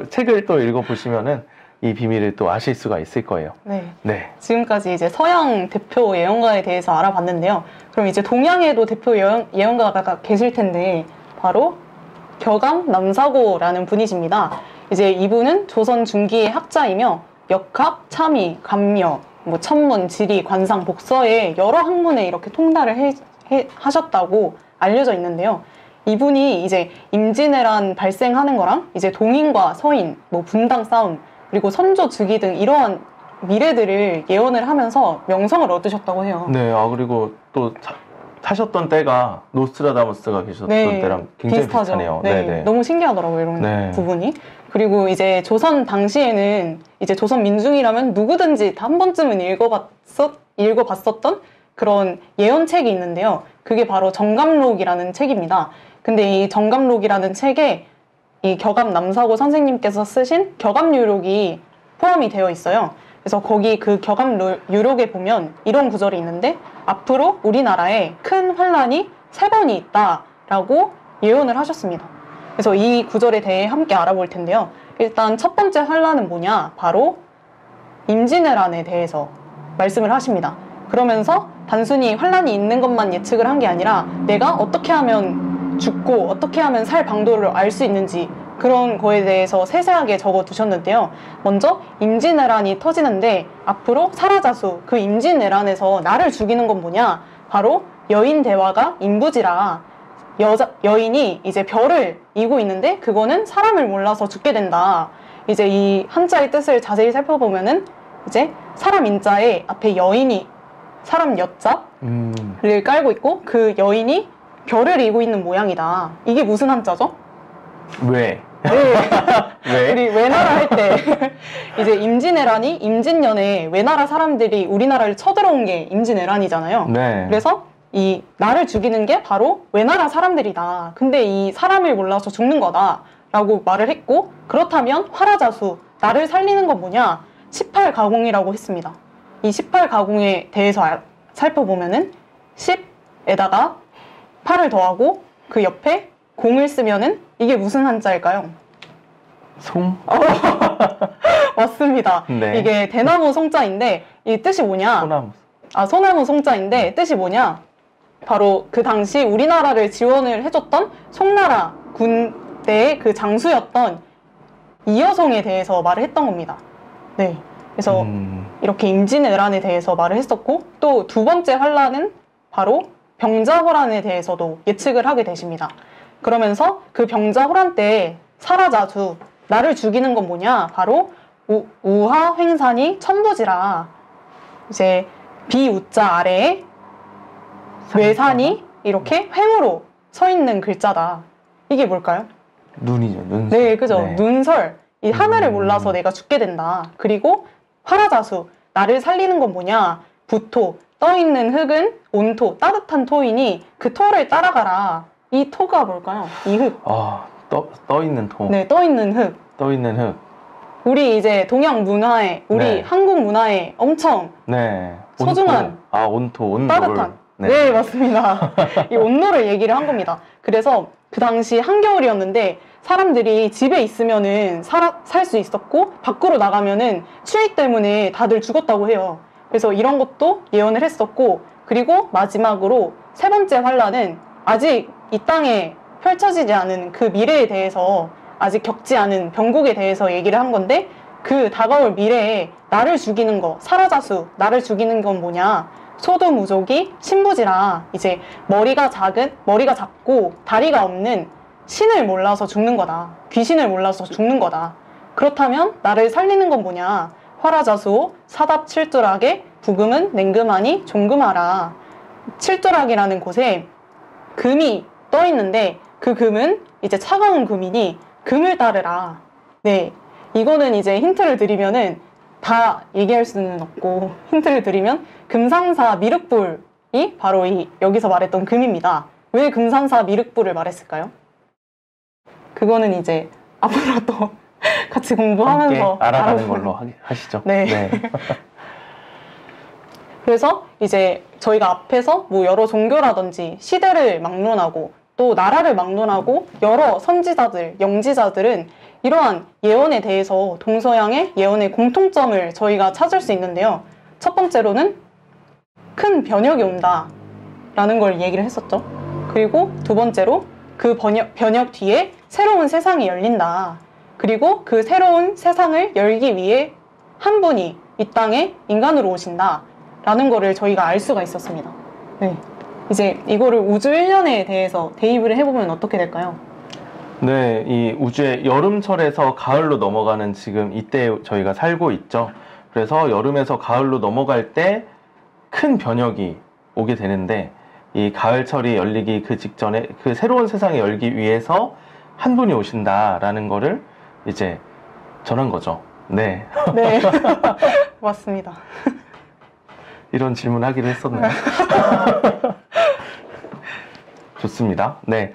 책을 또 읽어보시면은 이 비밀을 또 아실 수가 있을 거예요. 네. 네. 지금까지 이제 서양 대표 예언가에 대해서 알아봤는데요. 그럼 이제 동양에도 대표 예언가가 계실 텐데, 바로 격암 남사고라는 분이십니다. 이제 이분은 조선 중기의 학자이며 역학, 참의, 감여, 뭐 천문, 지리, 관상, 복서의 여러 학문에 이렇게 통달을 하셨다고 알려져 있는데요. 이분이 이제 임진왜란 발생하는 거랑 이제 동인과 서인, 뭐 분당 싸움, 그리고 선조 즉위 등 이러한 미래들을 예언을 하면서 명성을 얻으셨다고 해요. 네, 그리고 또 사셨던 때가 노스트라다무스가 계셨던 때랑 굉장히 비슷하네요. 네, 네네. 너무 신기하더라고요, 이런 부분이. 그리고 이제 조선 당시에는 이제 조선 민중이라면 누구든지 다 한 번쯤은 읽어봤었던 그런 예언책이 있는데요. 그게 바로 정감록이라는 책입니다. 근데 이 정감록이라는 책에 이 격암 남사고 선생님께서 쓰신 격암유록이 포함이 되어 있어요. 그래서 거기 그 격암유록에 보면 이런 구절이 있는데, 앞으로 우리나라에 큰 환란이 3번이 있다라고 예언을 하셨습니다. 그래서 이 구절에 대해 함께 알아볼 텐데요. 일단 첫 번째 환란은 뭐냐? 바로 임진왜란에 대해서 말씀을 하십니다. 그러면서 단순히 환란이 있는 것만 예측을 한 게 아니라 내가 어떻게 하면 죽고 어떻게 하면 살 방도를 알 수 있는지, 그런 거에 대해서 세세하게 적어두셨는데요. 먼저 임진왜란이 터지는데 앞으로 사라자수, 그 임진왜란에서 나를 죽이는 건 뭐냐? 바로 여인대화가 인부지라, 여인이 이제 별을 이고 있는데 그거는 사람을 몰라서 죽게 된다. 이제 이 한자의 뜻을 자세히 살펴보면은 이제 사람 인자에 앞에 여인이 사람 여자를 깔고 있고, 그 여인이 별을 이고 있는 모양이다. 이게 무슨 한자죠? 왜? 네. 왜? 우리 외나라 할 때 이제 임진왜란이 임진년에 외나라 사람들이 우리나라를 쳐들어온 게 임진왜란이잖아요. 네. 그래서 이 나를 죽이는 게 바로 외나라 사람들이다. 근데 이 사람을 몰라서 죽는 거다 라고 말을 했고, 그렇다면 화라자수, 나를 살리는 건 뭐냐? 18가공이라고 했습니다. 이 18가공에 대해서 살펴보면은 10에다가 8을 더하고 그 옆에 공을 쓰면은 이게 무슨 한자일까요? 송? 맞습니다. 네. 이게 대나무 송자인데 이 뜻이 뭐냐? 소나무. 소나무 송자인데 뜻이 뭐냐? 바로 그 당시 우리나라를 지원을 해줬던 송나라 군대의 그 장수였던 이여성에 대해서 말을 했던 겁니다. 네. 그래서 이렇게 임진왜란에 대해서 말을 했었고, 또 두 번째 환란은 바로 병자호란에 대해서도 예측을 하게 되십니다. 그러면서 그 병자호란 때 사라자수, 나를 죽이는 건 뭐냐? 바로 우하 횡산이 천부지라. 이제 비우자 아래에 외산이 이렇게 횡으로 서 있는 글자다. 이게 뭘까요? 눈이죠, 눈. 네, 그죠. 네. 눈설. 이 하늘을 몰라서 내가 죽게 된다. 그리고 화라자수. 나를 살리는 건 뭐냐? 부토. 떠있는 흙은 온토. 따뜻한 토이니 그 토를 따라가라. 이 토가 뭘까요? 이 흙. 아, 떠 있는 토. 네, 떠있는 흙. 떠 있는 흙. 우리 이제 동양 문화에, 우리 네. 한국 문화에 엄청 네. 소중한. 온토. 아, 온토, 온돌. 따뜻한. 네, 맞습니다. 이 온도를 얘기를 한 겁니다. 그래서 그 당시 한겨울이었는데 사람들이 집에 있으면은 살 수 있었고 밖으로 나가면은 추위 때문에 다들 죽었다고 해요. 그래서 이런 것도 예언을 했었고, 그리고 마지막으로 세 번째 환란은 아직 이 땅에 펼쳐지지 않은 그 미래에 대해서, 아직 겪지 않은 병국에 대해서 얘기를 한 건데, 그 다가올 미래에 나를 죽이는 거, 사라자수, 나를 죽이는 건 뭐냐? 소두무족이 신부지라. 이제 머리가 작고 다리가 없는 신을 몰라서 죽는 거다. 귀신을 몰라서 죽는 거다. 그렇다면 나를 살리는 건 뭐냐? 화라자수 사답칠두락에 부금은 냉금하니 종금하라. 칠두락이라는 곳에 금이 떠 있는데 그 금은 이제 차가운 금이니 금을 따르라. 네, 이거는 이제 힌트를 드리면은 다 얘기할 수는 없고, 힌트를 드리면 금상사 미륵불이 바로 여기서 말했던 금입니다. 왜 금상사 미륵불을 말했을까요? 그거는 이제 앞으로 또 같이 공부하면서 알아가는 걸로 하시죠. 네. 네. 그래서 이제 저희가 앞에서 뭐 여러 종교라든지 시대를 막론하고 또 나라를 막론하고 여러 선지자들, 영지자들은 이러한 예언에 대해서 동서양의 예언의 공통점을 저희가 찾을 수 있는데요. 첫 번째로는 큰 변혁이 온다 라는 걸 얘기를 했었죠. 그리고 두 번째로 그 변혁 뒤에 새로운 세상이 열린다. 그리고 그 새로운 세상을 열기 위해 한 분이 이 땅에 인간으로 오신다 라는 거를 저희가 알 수가 있었습니다. 네. 이제 이거를 우주 1년에 대해서 대입을 해보면 어떻게 될까요? 네, 이 우주의 여름철에서 가을로 넘어가는 지금 이때 저희가 살고 있죠. 그래서 여름에서 가을로 넘어갈 때 큰 변혁이 오게 되는데, 이 가을철이 열리기 그 직전에 그 새로운 세상이 열기 위해서 한 분이 오신다라는 거를 이제 전한 거죠. 네. 네. 맞습니다. 이런 질문 하기로 했었나요? 좋습니다. 네.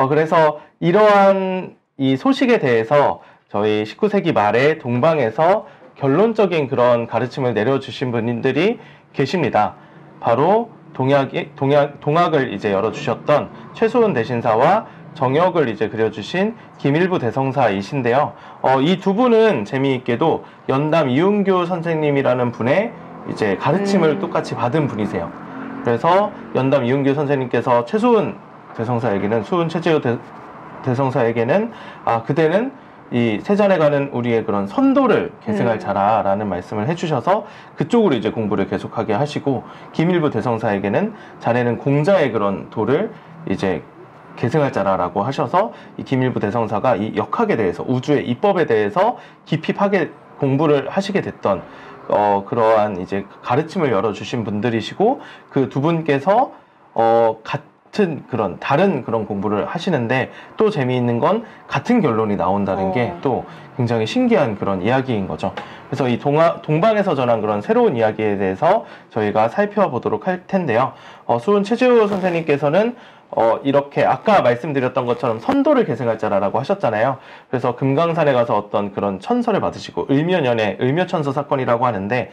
그래서 이러한 이 소식에 대해서 저희 19세기 말에 동방에서 결론적인 그런 가르침을 내려주신 분들이 계십니다. 바로 동학을 이제 열어주셨던 최소은 대신사와 정역을 이제 그려주신 김일부 대성사이신데요. 이 두 분은 재미있게도 연담 이윤규 선생님이라는 분의 이제 가르침을 똑같이 받은 분이세요. 그래서 연담 이윤규 선생님께서 최소은 대성사에게는, 수은 최재우 대성사에게는 그대는 이 세전에 가는 우리의 그런 선도를 계승할 자라라는 말씀을 해주셔서 그쪽으로 이제 공부를 계속하게 하시고, 김일부 대성사에게는 자네는 공자의 그런 도를 이제 계승할 자라라고 하셔서 이 김일부 대성사가 이 역학에 대해서, 우주의 이법에 대해서 깊이 공부를 하시게 됐던 그러한 이제 가르침을 열어주신 분들이시고, 그 두 분께서 같은 그런 다른 그런 공부를 하시는데, 또 재미있는 건 같은 결론이 나온다는 게 또 굉장히 신기한 그런 이야기인 거죠. 그래서 이 동방에서 전한 그런 새로운 이야기에 대해서 저희가 살펴보도록 할 텐데요. 수은 최재우 선생님께서는 이렇게 아까 말씀드렸던 것처럼 선도를 계승할 자라라고 하셨잖아요. 그래서 금강산에 가서 어떤 그런 천서를 받으시고, 을묘천서 사건이라고 하는데,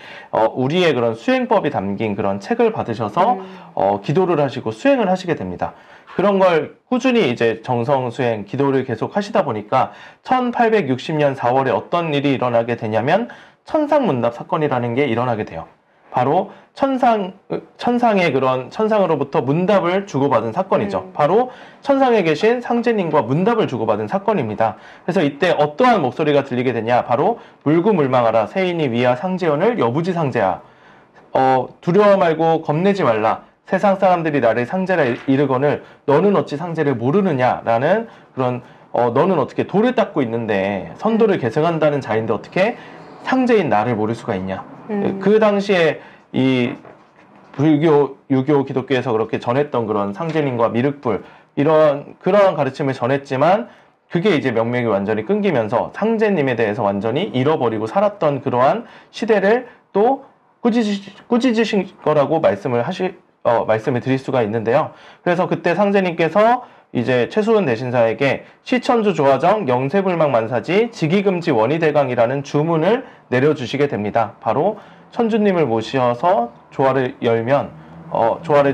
우리의 그런 수행법이 담긴 그런 책을 받으셔서 기도를 하시고 수행을 하시게 됩니다. 그런 걸 꾸준히 이제 정성 수행, 기도를 계속 하시다 보니까 1860년 4월에 어떤 일이 일어나게 되냐면 천상문답 사건이라는 게 일어나게 돼요. 바로 천상의 그런 천상으로부터 문답을 주고받은 사건이죠. 바로 천상에 계신 상제님과 문답을 주고받은 사건입니다. 그래서 이때 어떠한 목소리가 들리게 되냐? 바로 물구물망하라 세인이 위하 상제연을 여부지 상제야. 두려워 말고 겁내지 말라. 세상 사람들이 나를 상제라 이르거늘 너는 어찌 상제를 모르느냐라는 그런 너는 어떻게 돌을 닦고 있는데 선도를 계승한다는 자인데 어떻게 상제인 나를 모를 수가 있냐. 그 당시에 이 불교, 유교, 기독교에서 그렇게 전했던 그런 상제님과 미륵불 그런 가르침을 전했지만 그게 이제 명맥이 완전히 끊기면서 상제님에 대해서 완전히 잃어버리고 살았던 그러한 시대를 또 꾸짖으신 거라고 말씀을 드릴 수가 있는데요. 그래서 그때 상제님께서 이제 최수은 대신사에게 시천주 조화정 영세불망 만사지 직위금지 원희대강이라는 주문을 내려주시게 됩니다. 바로 천주님을 모셔서 조화를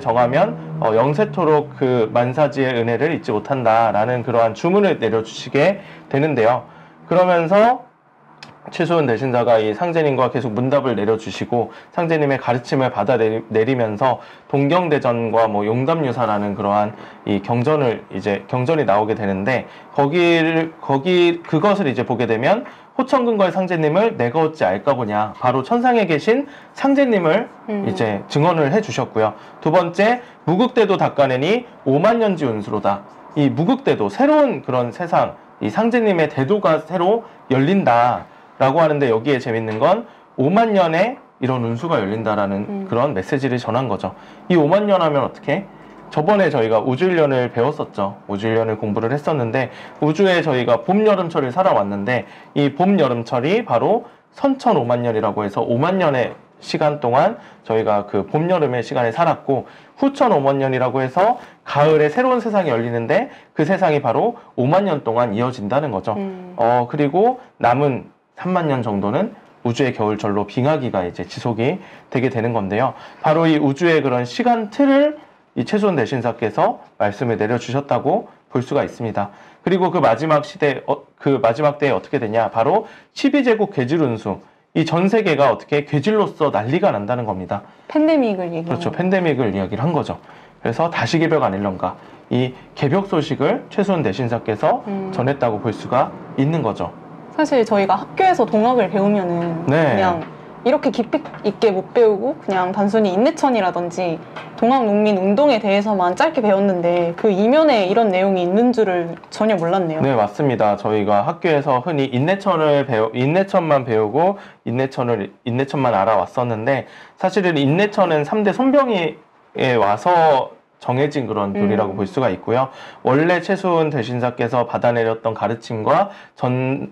정하면 영세토록 그 만사지의 은혜를 잊지 못한다라는 그러한 주문을 내려주시게 되는데요. 그러면서 최수은 대신사가 이 상제님과 계속 문답을 내려주시고 상제님의 가르침을 받아내리면서 동경대전과 뭐 용담유사라는 그러한 이 경전이 나오게 되는데 그것을 이제 보게 되면 호천근거의 상제님을 내가 어찌 알까 보냐. 바로 천상에 계신 상제님을 이제 증언을 해주셨고요. 두 번째, 무극대도 닦아내니 5만년지 운수로다. 이 무극대도 새로운 그런 세상, 이 상제님의 대도가 새로 열린다. 라고 하는데 여기에 재밌는 건 5만 년에 이런 운수가 열린다라는 그런 메시지를 전한 거죠. 이 5만 년 하면 어떻게? 저번에 저희가 우주일련을 배웠었죠. 우주일련을 공부를 했었는데 우주에 저희가 봄, 여름철을 살아왔는데 이 봄, 여름철이 바로 선천 5만 년이라고 해서 5만 년의 시간 동안 저희가 그 봄, 여름의 시간에 살았고 후천 5만 년이라고 해서 가을에 새로운 세상이 열리는데 그 세상이 바로 5만 년 동안 이어진다는 거죠. 그리고 남은 3만 년 정도는 우주의 겨울철로 빙하기가 이제 지속이 되게 되는 건데요. 바로 이 우주의 그런 시간 틀을 이 최수은 대신사께서 말씀을 내려주셨다고 볼 수가 있습니다. 그리고 그 마지막 시대, 그 마지막 때에 어떻게 되냐? 바로 12제국 괴질운수. 이 전 세계가 어떻게 괴질로서 난리가 난다는 겁니다. 팬데믹을 얘기하는 그렇죠. 팬데믹을 이야기를 한 거죠. 그래서 다시 개벽 아닐런가. 이 개벽 소식을 최수은 대신사께서 전했다고 볼 수가 있는 거죠. 사실 저희가 학교에서 동학을 배우면은 그냥 이렇게 깊이 있게 못 배우고 그냥 단순히 인내천이라든지 동학농민운동에 대해서만 짧게 배웠는데 그 이면에 이런 내용이 있는 줄을 전혀 몰랐네요. 네, 맞습니다. 저희가 학교에서 흔히 인내천만 배우고 인내천만 알아왔었는데 사실은 인내천은 3대 손병희에 와서 정해진 그런 룰이라고 볼 수가 있고요. 원래 최수은 대신사께서 받아내렸던 가르침과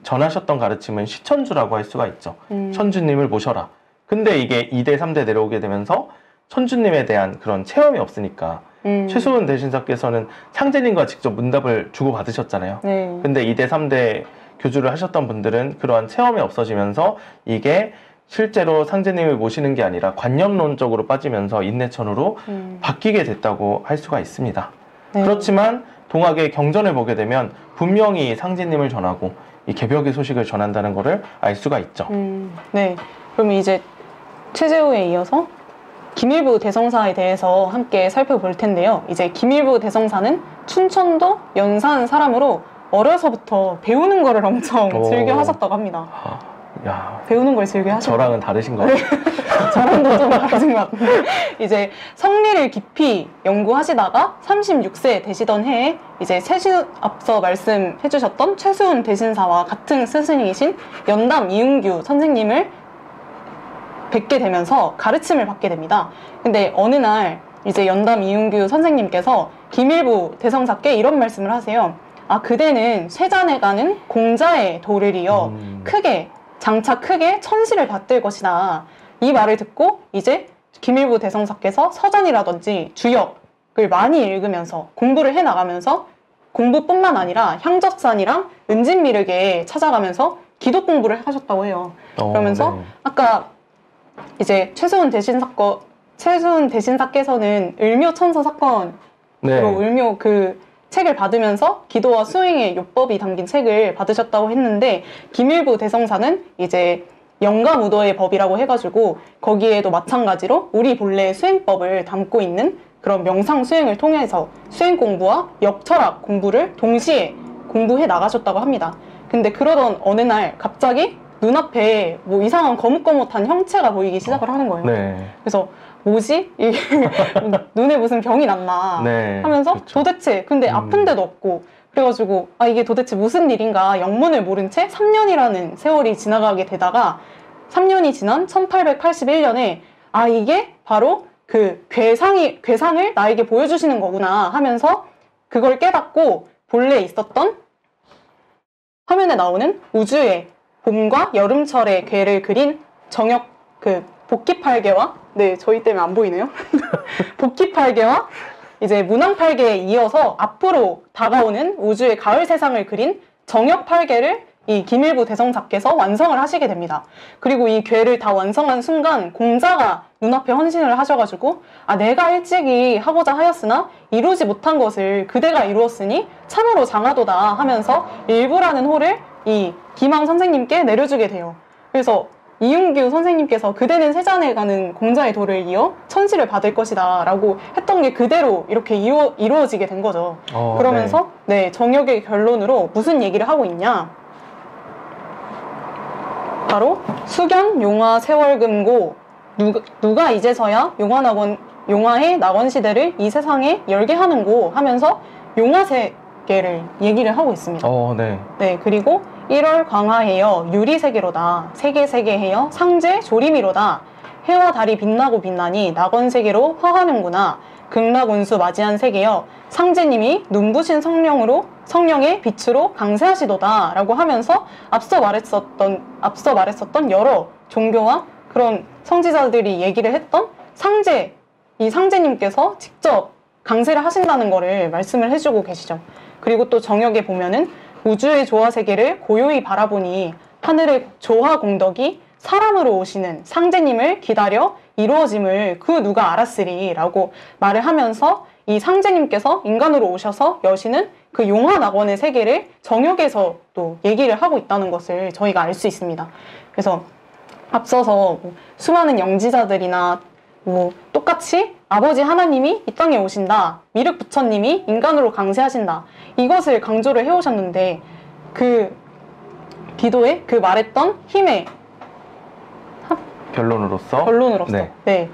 전하셨던 가르침은 시천주라고 할 수가 있죠. 천주님을 모셔라. 근데 이게 2대, 3대 내려오게 되면서 천주님에 대한 그런 체험이 없으니까 최수은 대신사께서는 상제님과 직접 문답을 주고받으셨잖아요. 근데 2대, 3대 교주를 하셨던 분들은 그러한 체험이 없어지면서 이게 실제로 상제님을 모시는 게 아니라 관념론적으로 빠지면서 인내천으로 바뀌게 됐다고 할 수가 있습니다. 그렇지만 동학의 경전을 보게 되면 분명히 상제님을 전하고 이 개벽의 소식을 전한다는 것을 알 수가 있죠. 네, 그럼 이제 최재우에 이어서 김일부 대성사에 대해서 함께 살펴볼 텐데요. 이제 김일부 대성사는 춘천도 연산 사람으로 어려서부터 배우는 거를 엄청 즐겨 하셨다고 합니다. 야, 배우는 걸 즐겨 하시는 저랑은 다르신 것 같아요. 저랑도 좀 다르신 것 같은데 이제 성리를 깊이 연구하시다가 36세 되시던 해에 이제 앞서 말씀해 주셨던 최수은 대신사와 같은 스승이신 연담 이은규 선생님을 뵙게 되면서 가르침을 받게 됩니다. 근데 어느 날 이제 연담 이은규 선생님께서 김일부 대성사께 이런 말씀을 하세요. 아, 그대는 쇠잔에 가는 공자의 도를 이어 장차 크게 천시를 받들 것이다. 이 말을 듣고 이제 김일부 대성사께서 서전이라든지 주역을 많이 읽으면서 공부를 해나가면서 공부뿐만 아니라 향적산이랑 은진미륵에 찾아가면서 기도 공부를 하셨다고 해요. 그러면서 아까 이제 최수은 대신사께서는 을묘천서 사건으로 을묘 그 책을 받으면서 기도와 수행의 요법이 담긴 책을 받으셨다고 했는데 김일부 대성사는 이제 영가무도의 법이라고 해가지고 거기에도 마찬가지로 우리 본래의 수행법을 담고 있는 그런 명상 수행을 통해서 수행 공부와 역철학 공부를 동시에 공부해 나가셨다고 합니다. 근데 그러던 어느 날 갑자기 눈앞에 뭐 이상한 거뭇거뭇한 형체가 보이기 시작을 하는 거예요. 네. 그래서 뭐지? 이게 눈에 무슨 병이 났나 네, 하면서 그렇죠. 도대체 근데 아픈 데도 없고 그래가지고 아 이게 도대체 무슨 일인가 영문을 모른 채 3년이라는 세월이 지나가게 되다가 3년이 지난 1881년에 아 이게 바로 그 괴상을 나에게 보여주시는 거구나 하면서 그걸 깨닫고 본래 있었던 화면에 나오는 우주의 봄과 여름철의 괴를 그린 정역 그 복귀팔계와 네 저희 때문에 안 보이네요. 복귀팔계와 이제 문왕팔계에 이어서 앞으로 다가오는 우주의 가을 세상을 그린 정역팔계를 이 김일부 대성사께서 완성을 하시게 됩니다. 그리고 이 괴를 다 완성한 순간 공자가 눈앞에 헌신을 하셔가지고 아 내가 일찍이 하고자 하였으나 이루지 못한 것을 그대가 이루었으니 참으로 장하도다 하면서 일부라는 호를 이 김황 선생님께 내려주게 돼요. 그래서 이윤규 선생님께서 그대는 세잔에 가는 공자의 도를 이어 천시를 받을 것이다 라고 했던 게 그대로 이렇게 이루어지게 된 거죠. 그러면서 네 정역의 결론으로 무슨 얘기를 하고 있냐, 바로 수견 용화 세월금고 누가 이제서야 용화의 낙원 시대를 이 세상에 열게 하는고 하면서 용화 세계를 얘기를 하고 있습니다. 네. 네, 그리고 1월 광화해여 유리세계로다. 세계해여 상제 조림이로다. 해와 달이 빛나고 빛나니 낙원세계로 화하는구나. 극락운수 맞이한 세계여 상제님이 눈부신 성령의 빛으로 강세하시도다 라고 하면서 앞서 말했었던 여러 종교와 그런 성지자들이 얘기를 했던 이 상제님께서 직접 강세를 하신다는 거를 말씀을 해주고 계시죠. 그리고 또 정역에 보면은 우주의 조화 세계를 고요히 바라보니 하늘의 조화 공덕이 사람으로 오시는 상제님을 기다려 이루어짐을 그 누가 알았으리 라고 말을 하면서 이 상제님께서 인간으로 오셔서 여시는 그 용화낙원의 세계를 정역에서 또 얘기를 하고 있다는 것을 저희가 알 수 있습니다. 그래서 앞서서 수많은 영지자들이나 똑같이 아버지 하나님이 이 땅에 오신다, 미륵 부처님이 인간으로 강세하신다, 이것을 강조를 해오셨는데 그 기도에 그 말했던 힘의 결론으로서 네,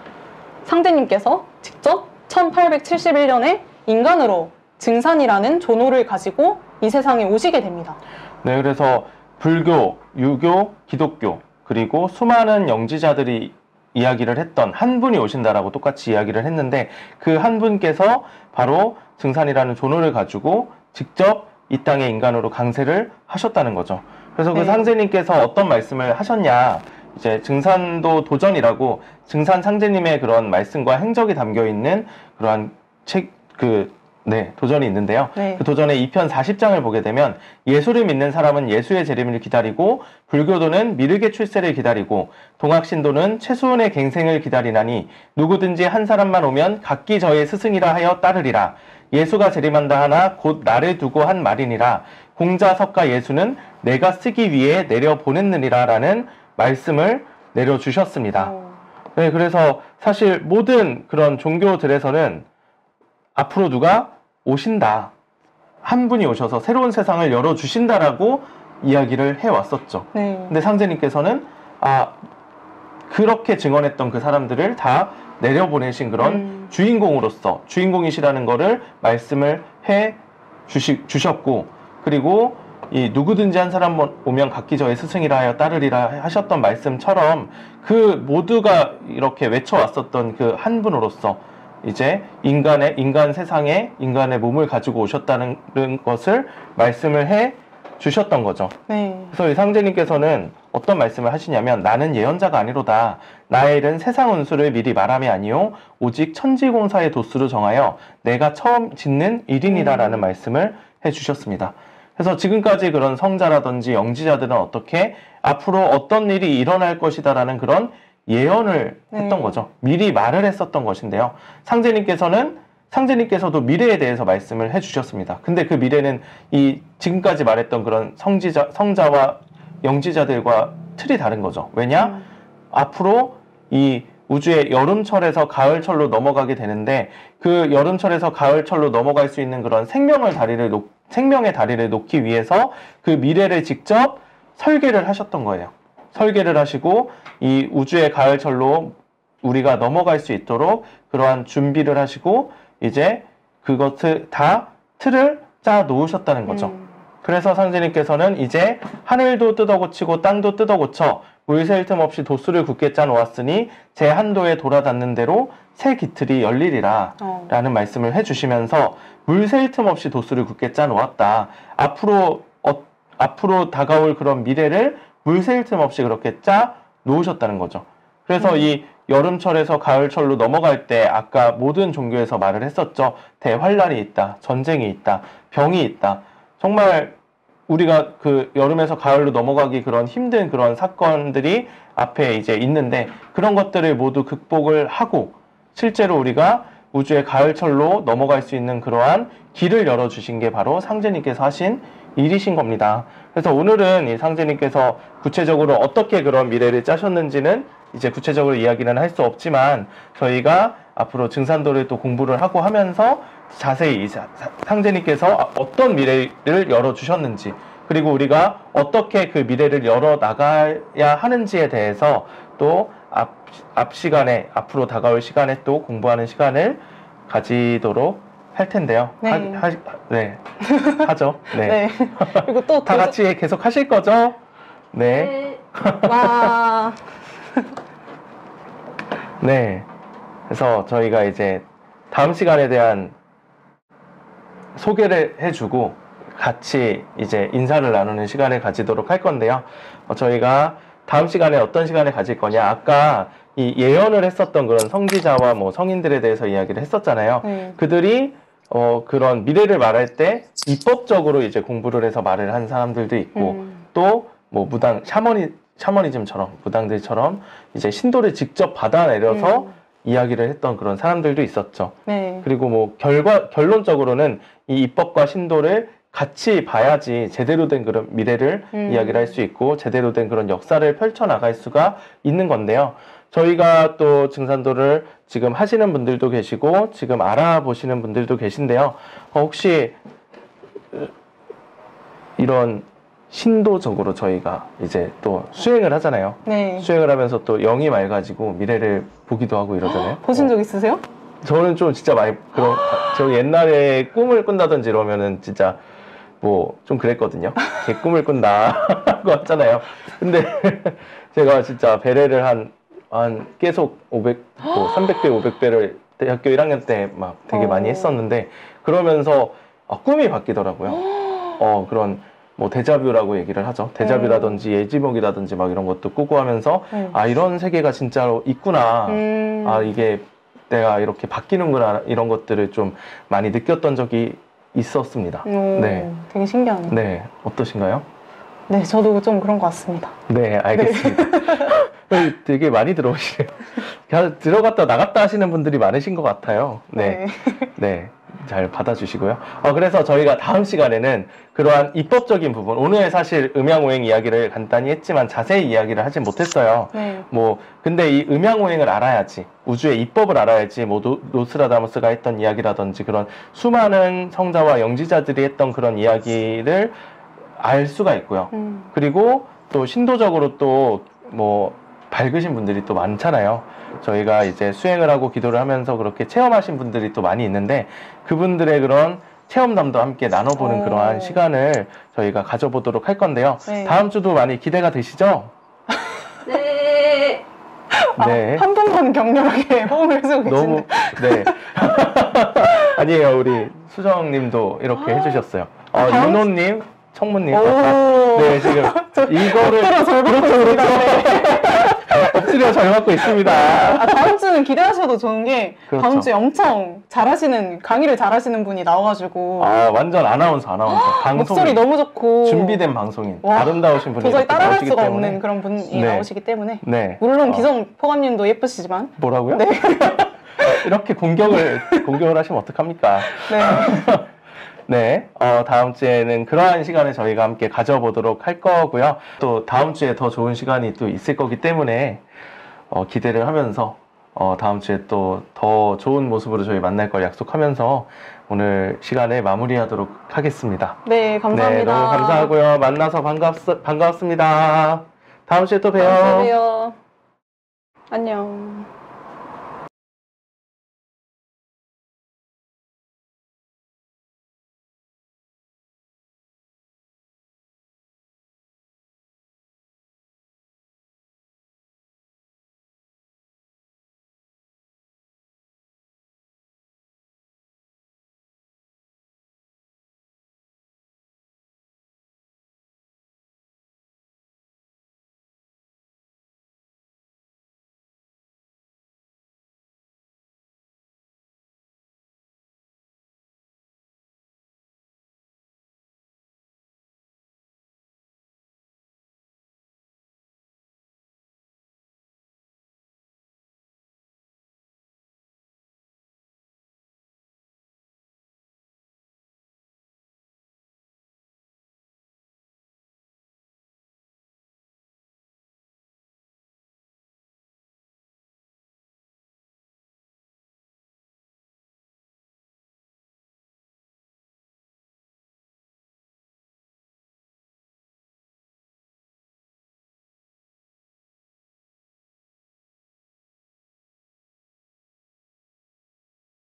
상제님께서 직접 1871년에 인간으로 증산이라는 존호를 가지고 이 세상에 오시게 됩니다. 네, 그래서 불교, 유교, 기독교 그리고 수많은 영지자들이 이야기를 했던 한 분이 오신다라고 똑같이 이야기를 했는데 그 한 분께서 바로 증산이라는 존호를 가지고 직접 이 땅에 인간으로 강세를 하셨다는 거죠. 그래서 그 상제님께서 어떤 말씀을 하셨냐, 이제 증산도 도전이라고 증산 상제님의 그런 말씀과 행적이 담겨 있는 그러한 도전이 있는데요. 그 도전의 2편 40장을 보게 되면 예수를 믿는 사람은 예수의 재림을 기다리고 불교도는 미륵의 출세를 기다리고 동학신도는 최수훈의 갱생을 기다리나니 누구든지 한 사람만 오면 각기 저의 스승이라 하여 따르리라. 예수가 재림한다 하나 곧 나를 두고 한 말이니라. 공자석가 예수는 내가 쓰기 위해 내려보냈느니라 라는 말씀을 내려주셨습니다. 네, 그래서 사실 모든 그런 종교들에서는 앞으로 누가 오신다, 한 분이 오셔서 새로운 세상을 열어주신다라고 이야기를 해왔었죠. 근데 상제님께서는 그렇게 증언했던 그 사람들을 다 내려보내신 그런 주인공이시라는 거를 말씀을 해 주셨고, 그리고 이 누구든지 한 사람 오면 각기 저의 스승이라 하여 따르리라 하셨던 말씀처럼 그 모두가 이렇게 외쳐왔었던 그 한 분으로서 이제 인간 세상에 인간의 몸을 가지고 오셨다는 것을 말씀을 해 주셨던 거죠. 그래서 이 상제님께서는 어떤 말씀을 하시냐면 나는 예언자가 아니로다. 나의 일은 세상 운수를 미리 말함이 아니요 오직 천지공사의 도수로 정하여 내가 처음 짓는 일이니라라는 말씀을 해 주셨습니다. 그래서 지금까지 그런 성자라든지 영지자들은 어떻게 앞으로 어떤 일이 일어날 것이다라는 그런 예언을 했던 거죠. 미리 말을 했었던 것인데요. 상제님께서도 미래에 대해서 말씀을 해주셨습니다. 근데 그 미래는 이 지금까지 말했던 그런 성자와 영지자들과 틀이 다른 거죠. 왜냐? 앞으로 이 우주의 여름철에서 가을철로 넘어가게 되는데 그 여름철에서 가을철로 넘어갈 수 있는 그런 생명의 다리를 놓기 위해서 그 미래를 직접 설계를 하셨던 거예요. 설계를 하시고 이 우주의 가을철로 우리가 넘어갈 수 있도록 그러한 준비를 하시고 이제 그것을 다 틀을 짜 놓으셨다는 거죠. 그래서 상제님께서는 이제 하늘도 뜯어고치고 땅도 뜯어고쳐 물샐 틈 없이 도수를 굳게 짜 놓았으니 제 한도에 돌아닿는 대로 새 기틀이 열리리라 라는 말씀을 해주시면서 물샐 틈 없이 도수를 굳게 짜 놓았다. 앞으로 다가올 그런 미래를 물샐 틈 없이 그렇게 짜 놓으셨다는 거죠. 그래서 이 여름철에서 가을철로 넘어갈 때 아까 모든 종교에서 말을 했었죠. 대환란이 있다. 전쟁이 있다. 병이 있다. 정말 우리가 그 여름에서 가을로 넘어가기 그런 힘든 그런 사건들이 앞에 이제 있는데 그런 것들을 모두 극복을 하고 실제로 우리가 우주의 가을철로 넘어갈 수 있는 그러한 길을 열어주신 게 바로 상제님께서 하신 일이신 겁니다. 그래서 오늘은 이 상제님께서 구체적으로 어떻게 그런 미래를 짜셨는지는 이제 구체적으로 이야기는 할 수 없지만 저희가 앞으로 증산도를 또 공부를 하고 하면서 자세히 상제님께서 어떤 미래를 열어주셨는지 그리고 우리가 어떻게 그 미래를 열어나가야 하는지에 대해서 또 앞 시간에 앞으로 다가올 시간에 또 공부하는 시간을 가지도록 할 텐데요. 네. 네. 하죠. 네. 네. 그리고 또 다 같이 계속 하실 거죠? 네. 와. 네. 그래서 저희가 이제 다음 시간에 대한 소개를 해주고 같이 이제 인사를 나누는 시간을 가지도록 할 건데요. 저희가 다음 시간에 어떤 시간을 가질 거냐. 아까 이 예언을 했었던 그런 성지자와 뭐 성인들에 대해서 이야기를 했었잖아요. 그들이 그런 미래를 말할 때 입법적으로 이제 공부를 해서 말을 한 사람들도 있고 또 뭐 샤머니즘처럼 무당들처럼 이제 신도를 직접 받아내려서 이야기를 했던 그런 사람들도 있었죠. 네. 그리고 뭐 결론적으로는 이 입법과 신도를 같이 봐야지 제대로 된 그런 미래를 이야기를 할 수 있고 제대로 된 그런 역사를 펼쳐나갈 수가 있는 건데요. 저희가 또 증산도를 지금 하시는 분들도 계시고 지금 알아보시는 분들도 계신데요. 혹시 이런 신도적으로 저희가 이제 또 수행을 하잖아요. 네. 수행을 하면서 또 영이 맑아지고 미래를 보기도 하고 이러잖아요. 보신 적 있으세요? 저는 좀 진짜 많이 저 옛날에 꿈을 꾼다든지 이러면은 진짜 뭐 좀 그랬거든요. 개 꿈을 꾼다 하고 했잖아요. 근데 제가 진짜 배례를 한 계속 300배, 500배를 대학교 1학년 때 막 되게 많이 했었는데 그러면서 꿈이 바뀌더라고요. 그런 뭐 데자뷰라고 얘기를 하죠. 데자뷰라든지 예지몽이라든지 막 이런 것도 꾸고 하면서 이런 세계가 진짜로 있구나. 이게 내가 이렇게 바뀌는구나. 이런 것들을 좀 많이 느꼈던 적이 있었습니다. 네. 되게 신기하네요. 네. 어떠신가요? 네, 저도 좀 그런 것 같습니다. 네, 알겠습니다. 되게 많이 들어오시네요. 들어갔다 나갔다 하시는 분들이 많으신 것 같아요. 네. 네. 잘 받아주시고요. 그래서 저희가 다음 시간에는 그러한 입법적인 부분, 오늘 사실 음양오행 이야기를 간단히 했지만 자세히 이야기를 하진 못했어요. 네. 근데 이 음양오행을 알아야지, 우주의 입법을 알아야지, 노스트라다무스가 했던 이야기라든지 그런 수많은 성자와 영지자들이 했던 그런 이야기를 알 수가 있고요. 그리고 또 신도적으로 또 밝으신 분들이 또 많잖아요. 저희가 이제 수행을 하고 기도를 하면서 그렇게 체험하신 분들이 또 많이 있는데 그분들의 그런 체험담도 함께 나눠보는 그러한 시간을 저희가 가져보도록 할 건데요. 네. 다음 주도 많이 기대가 되시죠? 네. 네. 한 분만 격렬하게 호응을 해주고 계신데. 네. 아니에요. 우리 수정님도 이렇게 해주셨어요. 윤호님, 청무님. 네, 지금 이거를 엎드려 절 받고 있습니다. 엎드려 절 받고 있습니다. 다음 주는 기대하셔도 좋은 게 그렇죠. 다음 주에 엄청 강의를 잘하시는 분이 나와가지고 완전 아나운서. 방송인. 목소리 너무 좋고 준비된 방송인. 와, 아름다우신 분이 도저히 이렇게 따라갈 나오시기 수가 때문에. 없는 그런 분이 네. 나오시기 때문에 네. 물론 기성 포감님도 예쁘시지만 뭐라고요? 네. 이렇게 공격을 하시면 어떡합니까? 네. 네, 다음 주에는 그러한 시간을 저희가 함께 가져보도록 할 거고요. 또 다음 주에 더 좋은 시간이 또 있을 거기 때문에 기대를 하면서 다음 주에 또 더 좋은 모습으로 저희 만날 걸 약속하면서 오늘 시간을 마무리하도록 하겠습니다. 네, 감사합니다. 네, 너무 감사하고요. 만나서 반갑습니다. 다음 주에 또 봬요. 다음 주에 봬요. 안녕.